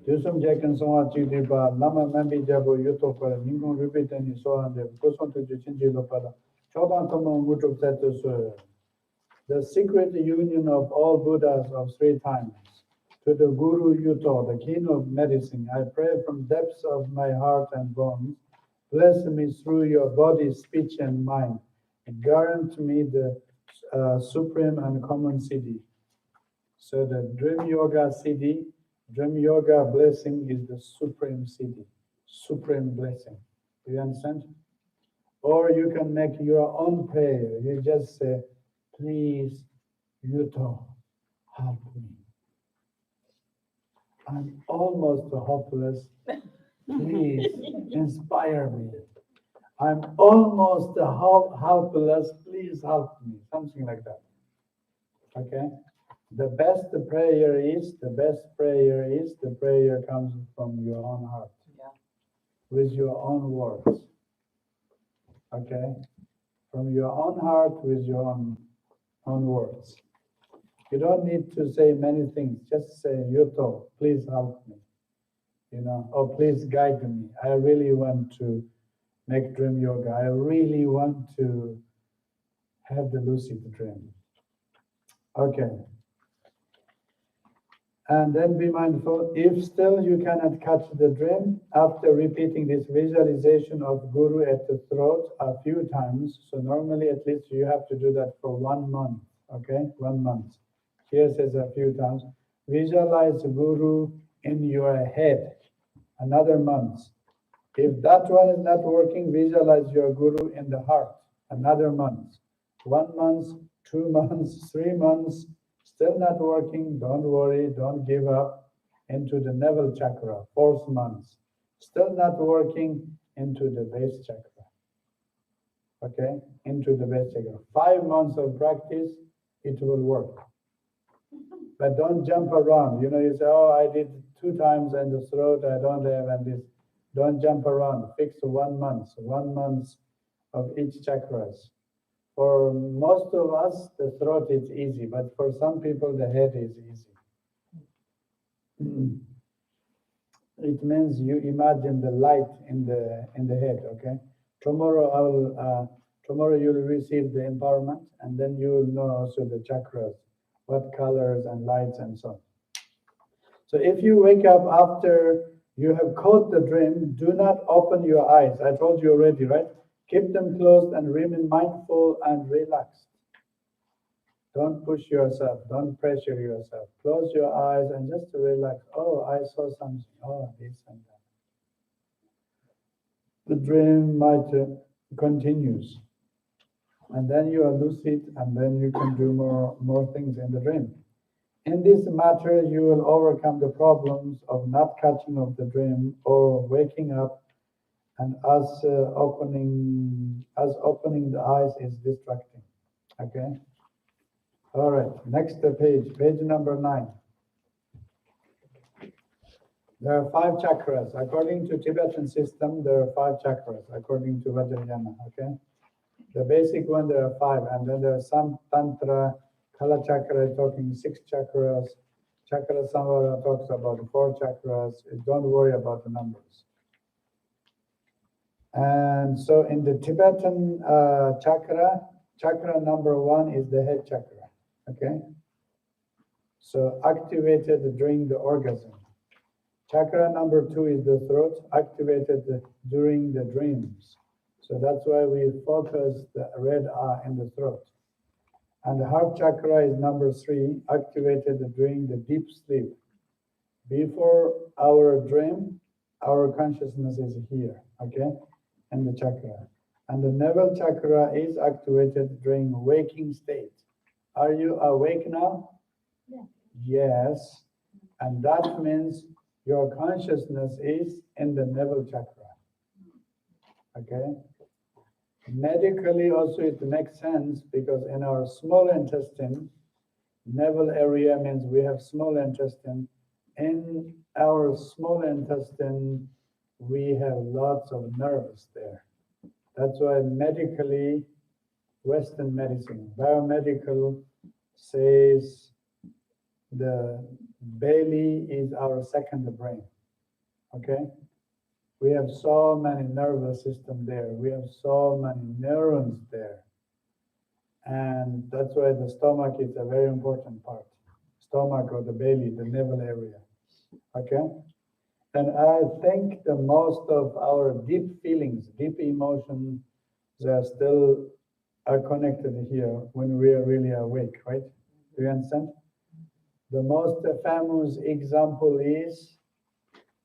Yusum Jakan Songa Chidiba, Lama Mambi Jabo Yuthok para Ningon repeat and so on the person to Chinji Lopada. Chodan Tomo Mutuk Satus. The secret union of all Buddhas of 3 times. To the Guru Yuthok, the king of medicine, I pray from depths of my heart and bones. Bless me through your body, speech, and mind. Grant me the supreme and common siddhi. So the Dream Yoga siddhi, Dream Yoga blessing is the supreme siddhi, supreme blessing. Do you understand? Or you can make your own prayer. You just say, please, Yuthok, help me. I'm almost hopeless. Please inspire me. I'm almost helpless. Please help me. Something like that. Okay? The best prayer comes from your own heart. Yeah. With your own words. Okay? From your own heart with your own words. You don't need to say many things. Just say, Yuthok, please help me. Or please guide me. I really want to make dream yoga. I really want to have the lucid dream. Okay. And then be mindful, if still you cannot catch the dream, after repeating this visualization of Guru at the throat a few times, so normally at least you have to do that for 1 month, okay? 1 month. Here says a few times. Visualize Guru in your head, another month. If that one is not working, visualize your Guru in the heart, another month. 1 month, 2 months, 3 months, still not working, don't worry, don't give up. Into the navel chakra, 4th month. Still not working, into the base chakra. Okay, into the base chakra. 5 months of practice, it will work. But don't jump around. You say, oh, I did 2 times in the throat, I don't have, and this. Don't jump around. Fix 1 month. 1 month of each chakras. For most of us, the throat is easy, but for some people, the head is easy. It means you imagine the light in the head. Okay. Tomorrow you'll receive the empowerment, and then you will know also the chakras, what colors and lights and so on. So if you wake up after you have caught the dream, do not open your eyes. I told you already, right? Keep them closed and remain mindful and relaxed. Don't push yourself. Don't pressure yourself. Close your eyes and just relax. Oh, I saw something. Oh, this and that. The dream might continues. And then you are lucid, and then you can do more things in the dream. In this matter, you will overcome the problems of not catching of the dream or waking up, and us opening the eyes is distracting. Okay. All right. Next page number 9. There are 5 chakras. According to Tibetan system, there are 5 chakras. According to Vajrayana. Okay. The basic one, there are 5, and then there are some tantra. Kala chakra talking 6 chakras. Chakra Samvara talks about 4 chakras. Don't worry about the numbers. And so in the Tibetan chakra number 1 is the head chakra. Okay. So activated during the orgasm. Chakra number 2 is the throat, activated during the dreams. So that's why we focus the red eye in the throat. And the heart chakra is number 3, activated during the deep sleep. Before our dream, our consciousness is here, okay, in the chakra. And the navel chakra is activated during waking state. Are you awake now? Yeah. Yes. And that means your consciousness is in the navel chakra. Okay? Medically also it makes sense because in our small intestine, navel area means we have small intestine. In our small intestine, we have lots of nerves there. That's why medically, Western medicine, biomedical says the belly is our second brain. Okay? We have so many nervous system there. We have so many neurons there. And that's why the stomach is a very important part. Stomach or the belly, the navel area. Okay? And I think the most of our deep feelings, deep emotions, they are still are connected here when we are really awake, right? Do you understand? The most famous example is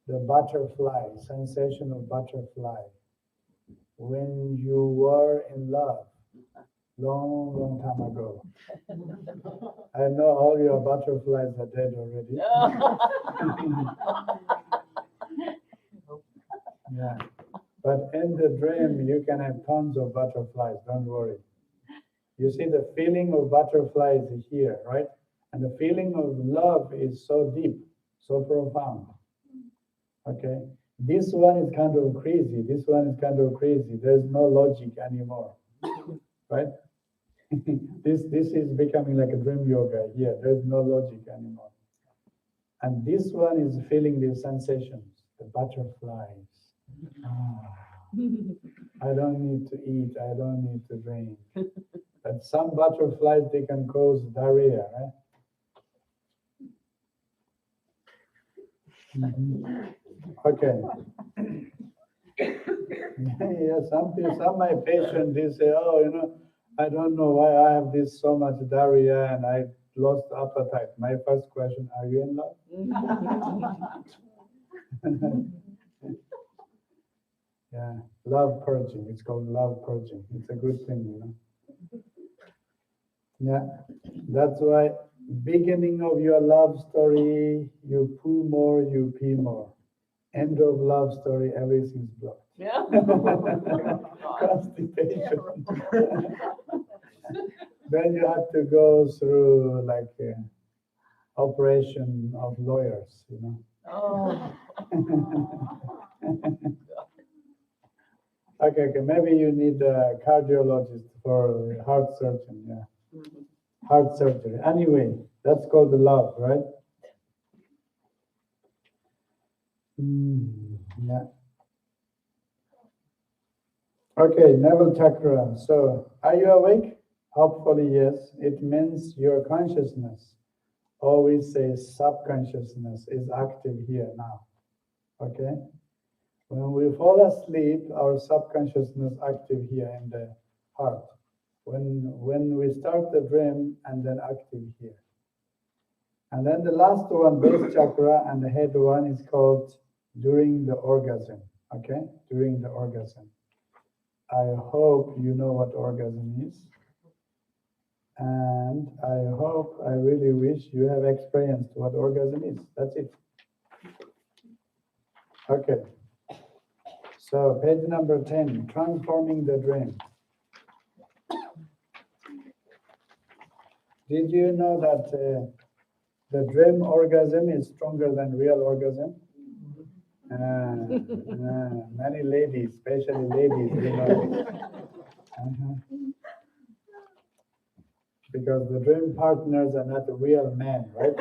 the butterfly, sensation of butterfly. When you were in love, long time ago. I know all your butterflies are dead already. Yeah. But in the dream, you can have tons of butterflies, don't worry. You see, the feeling of butterflies is here, right? And the feeling of love is so deep, so profound. Okay? This one is kind of crazy. This one is kind of crazy. There's no logic anymore, right? This is becoming like a dream yoga here. There's no logic anymore. And this one is feeling the sensations, the butterflies. I don't need to eat. I don't need to drink. But some butterflies, they can cause diarrhea, right? Okay. Yeah, some of my patients, they say, oh, you know, I don't know why I have this so much diarrhea and I lost appetite. My first question, are you in love? Yeah, love purging. It's called love purging. It's a good thing, you know. Yeah, that's why beginning of your love story, you poo more, you pee more. End of love story, everything's blocked. Yeah. Constipation. Then you have to go through like operation of lawyers, you know. Oh. Okay, maybe you need a cardiologist for heart surgeon, yeah. Heart surgery. Anyway, that's called the love, right? Yeah. Okay, navel chakra. So, are you awake? Hopefully, yes. It means your consciousness, always say subconsciousness, is active here now. Okay? When we fall asleep, our subconsciousness active here in the heart. When we start the dream, and then active here. And then the last one, base chakra, and the head one is called during the orgasm. Okay? During the orgasm. I hope you know what orgasm is. And I hope, I really wish you have experienced what orgasm is. That's it. Okay. So page number 10, transforming the dream. Did you know that the dream orgasm is stronger than real orgasm? Many ladies, especially ladies, you know this. Because the dream partners are not real men, right?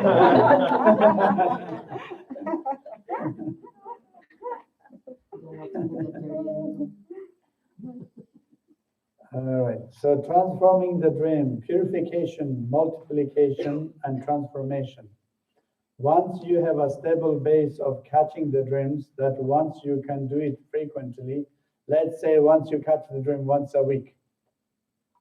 All right, so transforming the dream, purification, multiplication, and transformation. Once you have a stable base of catching the dreams, that once you can do it frequently, let's say once you catch the dream once a week,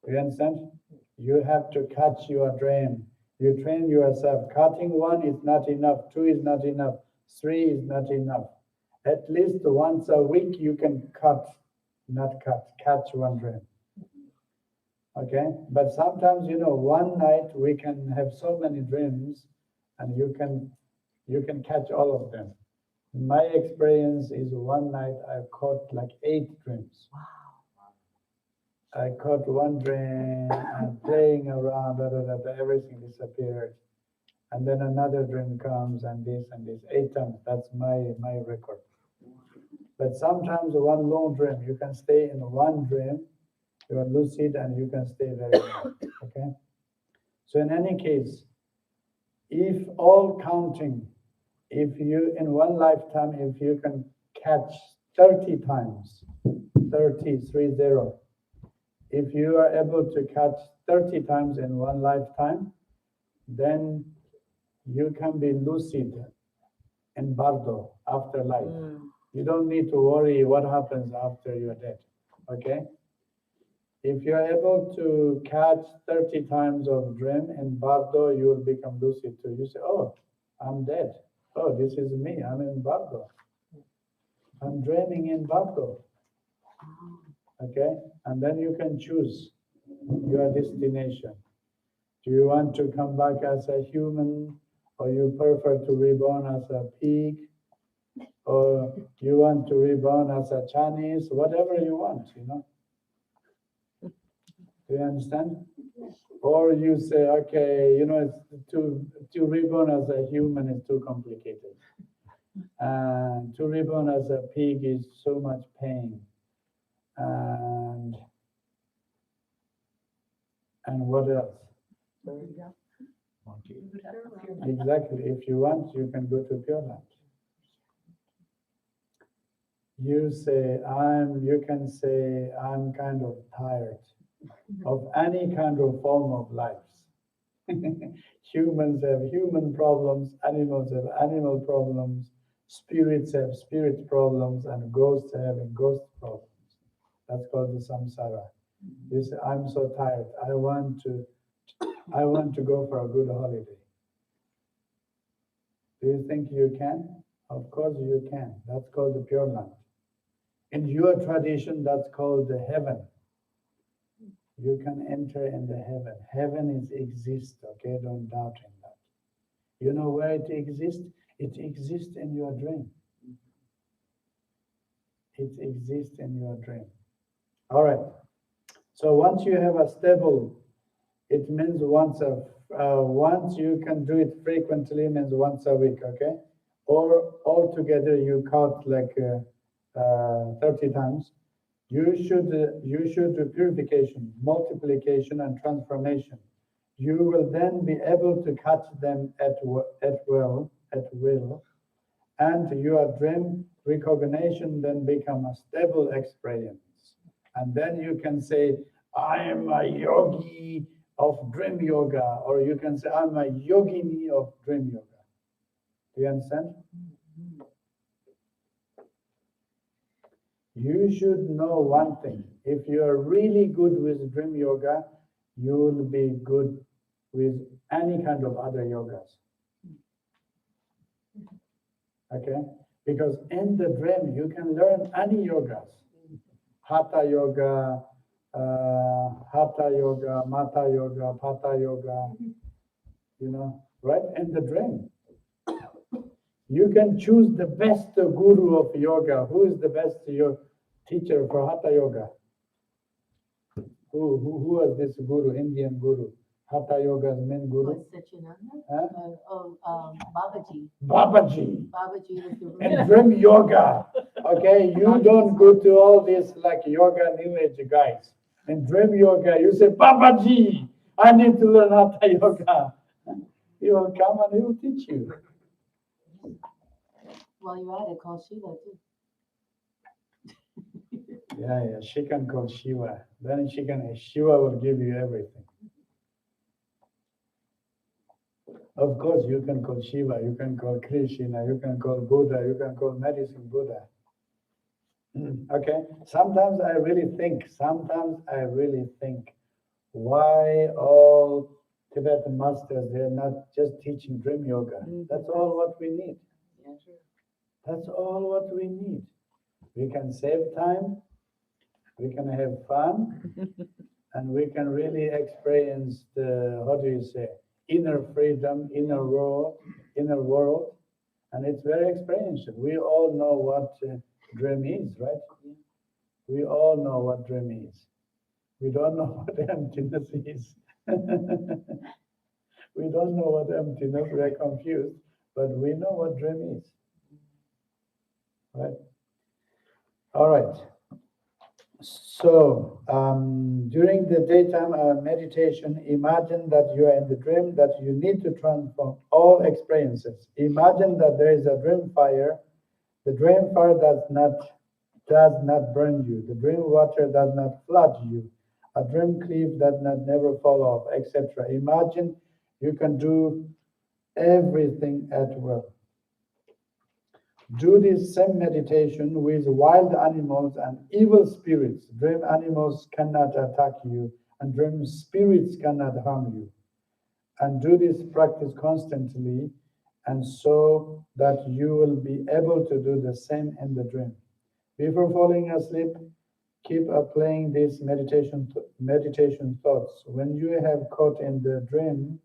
you understand? You have to catch your dream. You train yourself. Cutting one is not enough, two is not enough, three is not enough. At least once a week you can cut not catch one dream. Okay, but sometimes, you know, one night we can have so many dreams, and you can catch all of them. My experience is one night I caught like 8 dreams. I caught one dream and playing around, everything disappeared. And then another dream comes and this, 8 times. That's my record. But sometimes one long dream, you can stay in one dream, you are lucid and you can stay very long. Okay? So in any case, if all counting, if you in one lifetime, if you can catch 30 times, 30, if you are able to catch 30 times in one lifetime, then you can be lucid in Bardo, afterlife. You don't need to worry what happens after you're dead. Okay? If you're able to catch 30 times of dream in Bardo, you will become lucid too. You say, oh, I'm dead. Oh, this is me. I'm in Bardo. I'm dreaming in Bardo. Okay? And then you can choose your destination. Do you want to come back as a human, or you prefer to reborn as a pig, or you want to reborn as a Chinese, whatever you want, you know? Do you understand? Or you say, okay, you know, it's to reborn as a human is too complicated. And to reborn as a pig is so much pain. And what else? Exactly. If you want, you can go to Pure Land. You can say, I'm kind of tired of any kind of form of lives. Humans have human problems, animals have animal problems, spirits have spirit problems, and ghosts have ghost problems. That's called the samsara. You say, I'm so tired. I want to go for a good holiday. Do you think you can? Of course you can. That's called the Pure Land. In your tradition, that's called the heaven. You can enter in the heaven. Heaven exists, okay? Don't doubt in that. You know where it exists? It exists in your dream. It exists in your dream. All right. So once you have a stable, it means once you can do it frequently, means once a week, okay? Or altogether you count like 30 times. You should do purification, multiplication, and transformation. You will then be able to catch them at will, and your dream recognition then become a stable experience. And then you can say, I am a yogi of dream yoga, or you can say, I'm a yogini of dream yoga. Do you understand? You should know one thing. If you are really good with dream yoga, you will be good with any kind of other yogas. Okay? Because in the dream, you can learn any yogas. Hatha yoga, Mata yoga, Pata yoga, you know, right? In the dream. You can choose the best guru of yoga. Who is the best teacher for Hatha yoga? Who was this guru, Indian guru? Hatha yoga's main guru? Babaji. Babaji. Babaji was the And dream yoga. Okay, you don't go to all these like yoga new age guys. In dream yoga, you say, Babaji, I need to learn Hatha yoga. He will come and he will teach you. While you're at it, call Shiva too. Yeah, she can call Shiva. Then Shiva will give you everything. Of course, you can call Shiva, you can call Krishna, you can call Buddha, you can call medicine Buddha. Okay, sometimes I really think, why all Tibetan masters, they're not just teaching dream yoga. That's all what we need. That's all what we need. We can save time we can have fun, and we can really experience the, how do you say, inner freedom, inner world, and it's very experiential. We all know what dream is, right? We all know what dream is. We don't know what emptiness is. We don't know what emptiness, we are confused, but we know what dream is. Right? All right. So, during the daytime meditation, imagine that you are in the dream, that you need to transform all experiences. Imagine that there is a dream fire. The dream fire does not burn you. The dream water does not flood you. A dream cliff does not never fall off, etc. Imagine you can do everything at will. Do this same meditation with wild animals and evil spirits. Dream animals cannot attack you, and dream spirits cannot harm you. And do this practice constantly, and so that you will be able to do the same in the dream. Before falling asleep, keep playing these meditation thoughts. When you have caught in the dream,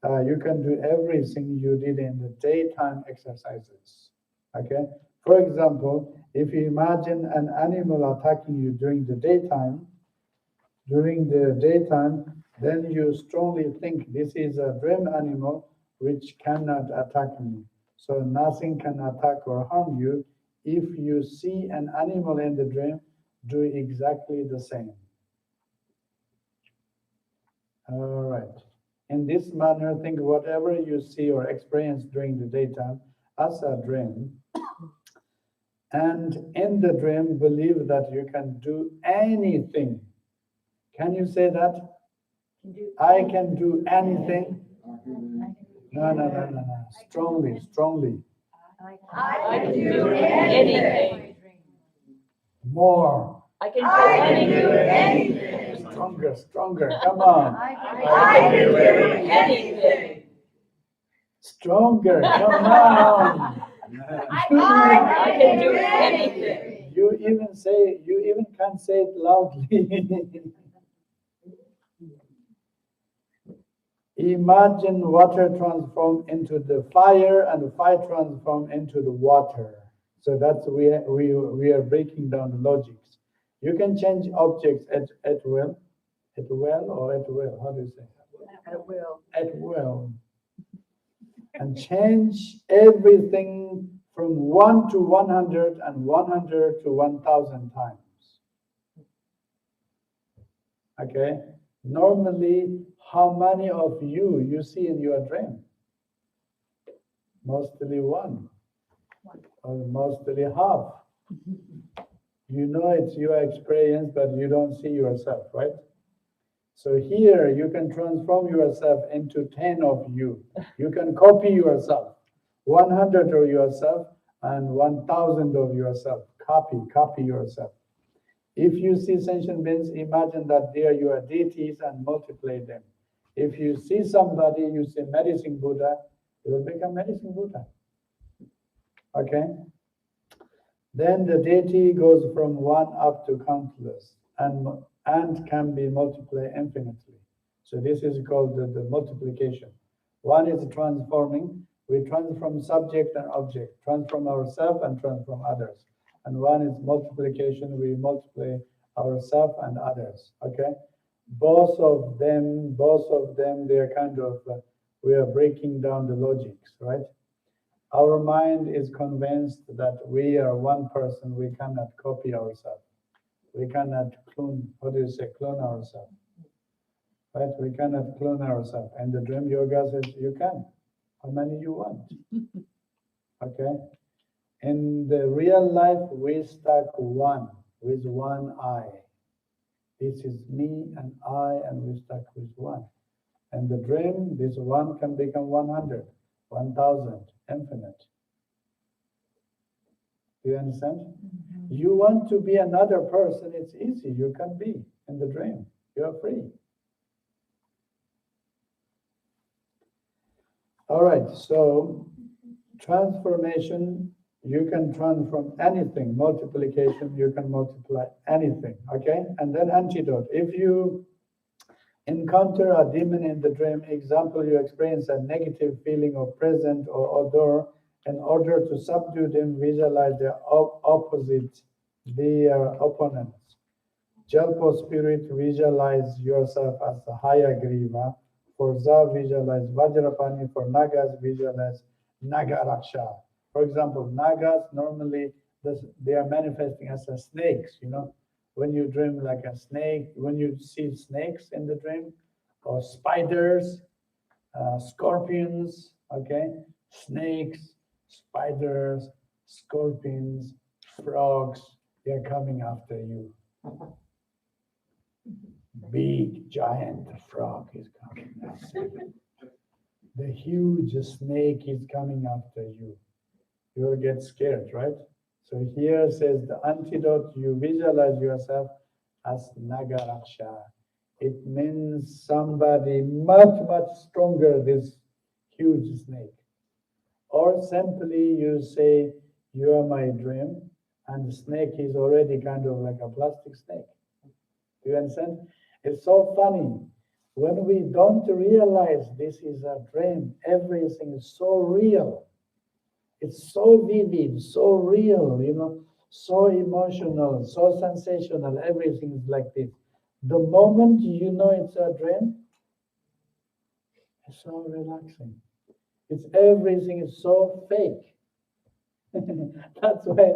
you can do everything you did in the daytime exercises. Okay? For example, if you imagine an animal attacking you during the daytime, then you strongly think this is a dream animal which cannot attack me. So nothing can attack or harm you. If you see an animal in the dream, do exactly the same. All right. In this manner, think whatever you see or experience during the daytime as a dream. And in the dream, believe that you can do anything. Can you say that? I can do anything. No. Strongly. I can do anything. More. I can do anything. Stronger. Come on. I can do anything. Stronger. Come on. I can do anything. You even can say it loudly. Imagine water transform into the fire and the fire transform into the water. So that's we are breaking down the logics. You can change objects at will. At will. How do you say? At will. At will. And change everything from 1 to 100 and 100 to 1,000 times. Okay? Normally, how many of you see in your dream? Mostly one. Or mostly half. You know it's your experience, but you don't see yourself, right? So here you can transform yourself into 10 of you. You can copy yourself. 100 of yourself and 1,000 of yourself. Copy yourself. If you see sentient beings, imagine that they are your deities and multiply them. If you see somebody, you see medicine Buddha, you will become medicine Buddha. Okay? Then the deity goes from 1 up to countless and can be multiplied infinitely. So this is called the multiplication. One is transforming. We transform subject and object, transform ourselves and transform others. And one is multiplication. We multiply ourselves and others. Okay? Both of them, they're kind of, we are breaking down the logics, right? Our mind is convinced that we are one person. We cannot copy ourselves. We cannot clone ourselves. Right? We cannot clone ourselves. And the dream yoga says you can. How many you want? Okay? In the real life, we stuck one with one eye. This is me and I, and we stuck with one. And the dream, this one can become 100, 1,000, infinite. Do you understand? Mm-hmm. You want to be another person, it's easy. You can be in the dream. You're free. All right, so transformation, You can transform anything. Multiplication, you can multiply anything. Okay? And then antidote. If you encounter a demon in the dream, example, you experience a negative feeling or present or odor, in order to subdue them, visualize the opposite, their opponents. Jalpo spirit, visualize yourself as the Hayagriva. For Za, visualize Vajrapani. For Nagas, visualize Nagaraksha. For example, Nagas, normally they are manifesting as a snakes, you know. When you dream like a snake, when you see snakes in the dream, or spiders, scorpions, okay, snakes, spiders, scorpions, frogs, they're coming after you. Big giant frog is coming after you. The huge snake is coming after you. You will get scared, right? So here says the antidote, you visualize yourself as Nagaraksha. It means somebody much, much stronger, this huge snake. Or simply you say, you are my dream, and the snake is already kind of like a plastic snake. Do you understand? It's so funny. When we don't realize this is a dream, everything is so real. It's so vivid, so real, you know, so emotional, so sensational, everything is like this. The moment you know it's a dream, it's so relaxing. It's everything is so fake. That's why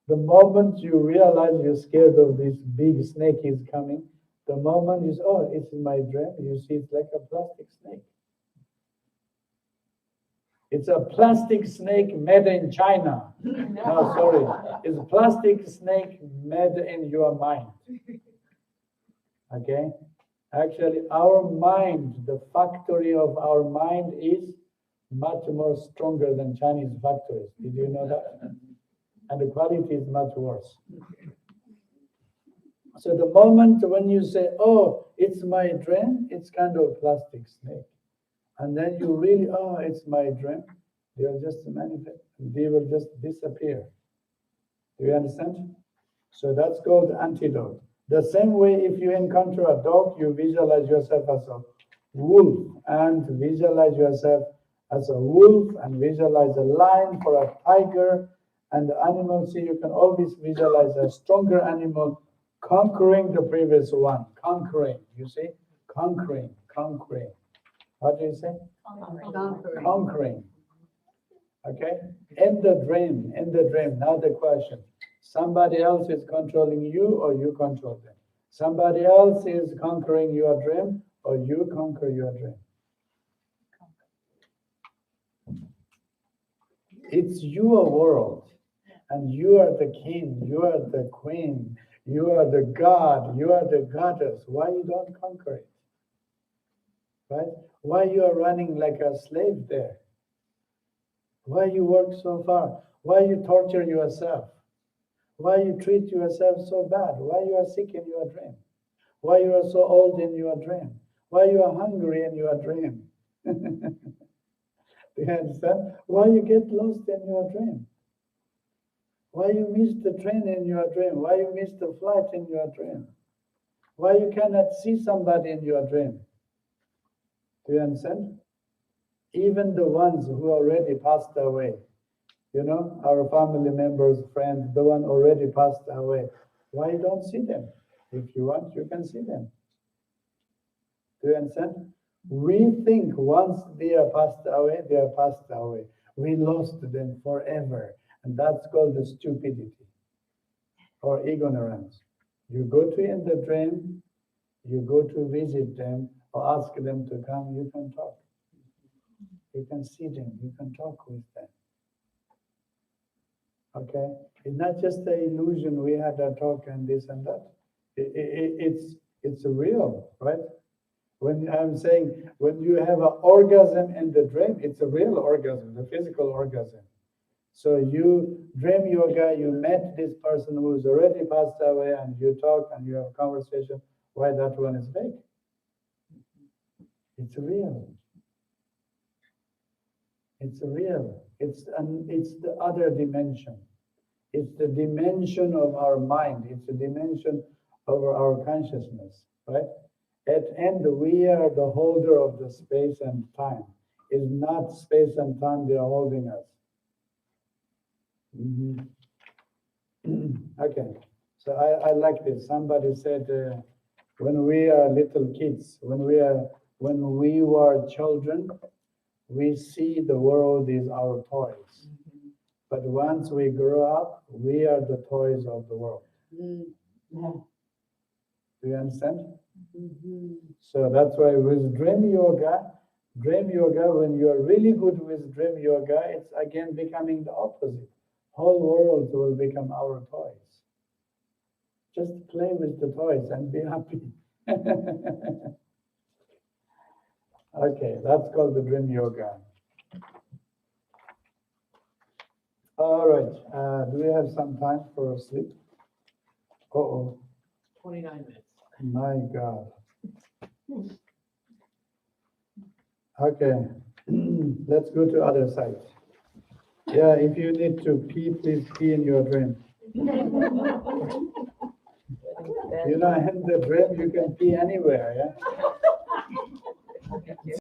the moment you realize you're scared of this big snake is coming, the moment you say, oh, it's my dream, you see it's like a plastic snake. It's a plastic snake made in China. No, sorry. It's a plastic snake made in your mind. Okay? Actually, our mind, the factory of our mind is much more stronger than Chinese factories. Did you know that? And the quality is much worse. So the moment when you say, oh, it's my dream, it's kind of a plastic snake. And then you really, oh, it's my dream. They will just manifest. They will just disappear. Do you understand? So that's called antidote. The same way, if you encounter a dog, you visualize yourself as a wolf, and visualize yourself as a wolf, and visualize a lion for a tiger, and the animal. See, you can always visualize a stronger animal conquering the previous one. Conquering, you see? Conquering. What do you say? Conquering. Okay? In the dream. Now the question. Somebody else is controlling you, or you control them? Somebody else is conquering your dream, or you conquer your dream? It's your world, and you are the king, you are the queen, you are the god, you are the goddess. Why you don't conquer it? Right? Why you are running like a slave there? Why you work so far? Why you torture yourself? Why you treat yourself so bad? Why you are sick in your dream? Why you are so old in your dream? Why you are hungry in your dream? Do you understand? Why you get lost in your dream? Why you miss the train in your dream? Why you miss the flight in your dream? Why you cannot see somebody in your dream? Do you understand? Even the ones who already passed away, you know, our family members, friends, the one already passed away. Why you don't see them? If you want, you can see them. Do you understand? We think once they are passed away, they are passed away. We lost them forever. And that's called the stupidity or ignorance. You go to in the dream, you go to visit them or ask them to come, you can talk. You can see them, you can talk with them. Okay? It's not just an illusion, we had a talk and this and that. It's real, right? When I'm saying, when you have an orgasm in the dream, it's a real orgasm, the physical orgasm. So you dream yoga, you met this person who's already passed away, and you talk and you have a conversation. Why that one is fake? It's real. It's real. It's the other dimension. It's the dimension of our mind. It's the dimension of our consciousness, right? At end, we are the holder of the space and time. It's not space and time they are holding us. Okay, so I like this. Somebody said, when we are little kids, when we were children, we see the world is our toys. But once we grow up, we are the toys of the world. Do you understand? So that's why with dream yoga, when you are really good with dream yoga, it's again becoming the opposite. Whole world will become our toys. Just play with the toys and be happy. Okay, that's called the dream yoga. All right, do we have some time for sleep? Uh-oh. 29 minutes. My God. Okay, let's go to other side. Yeah, if you need to pee, please pee in your dream. You know, in the dream you can pee anywhere, yeah?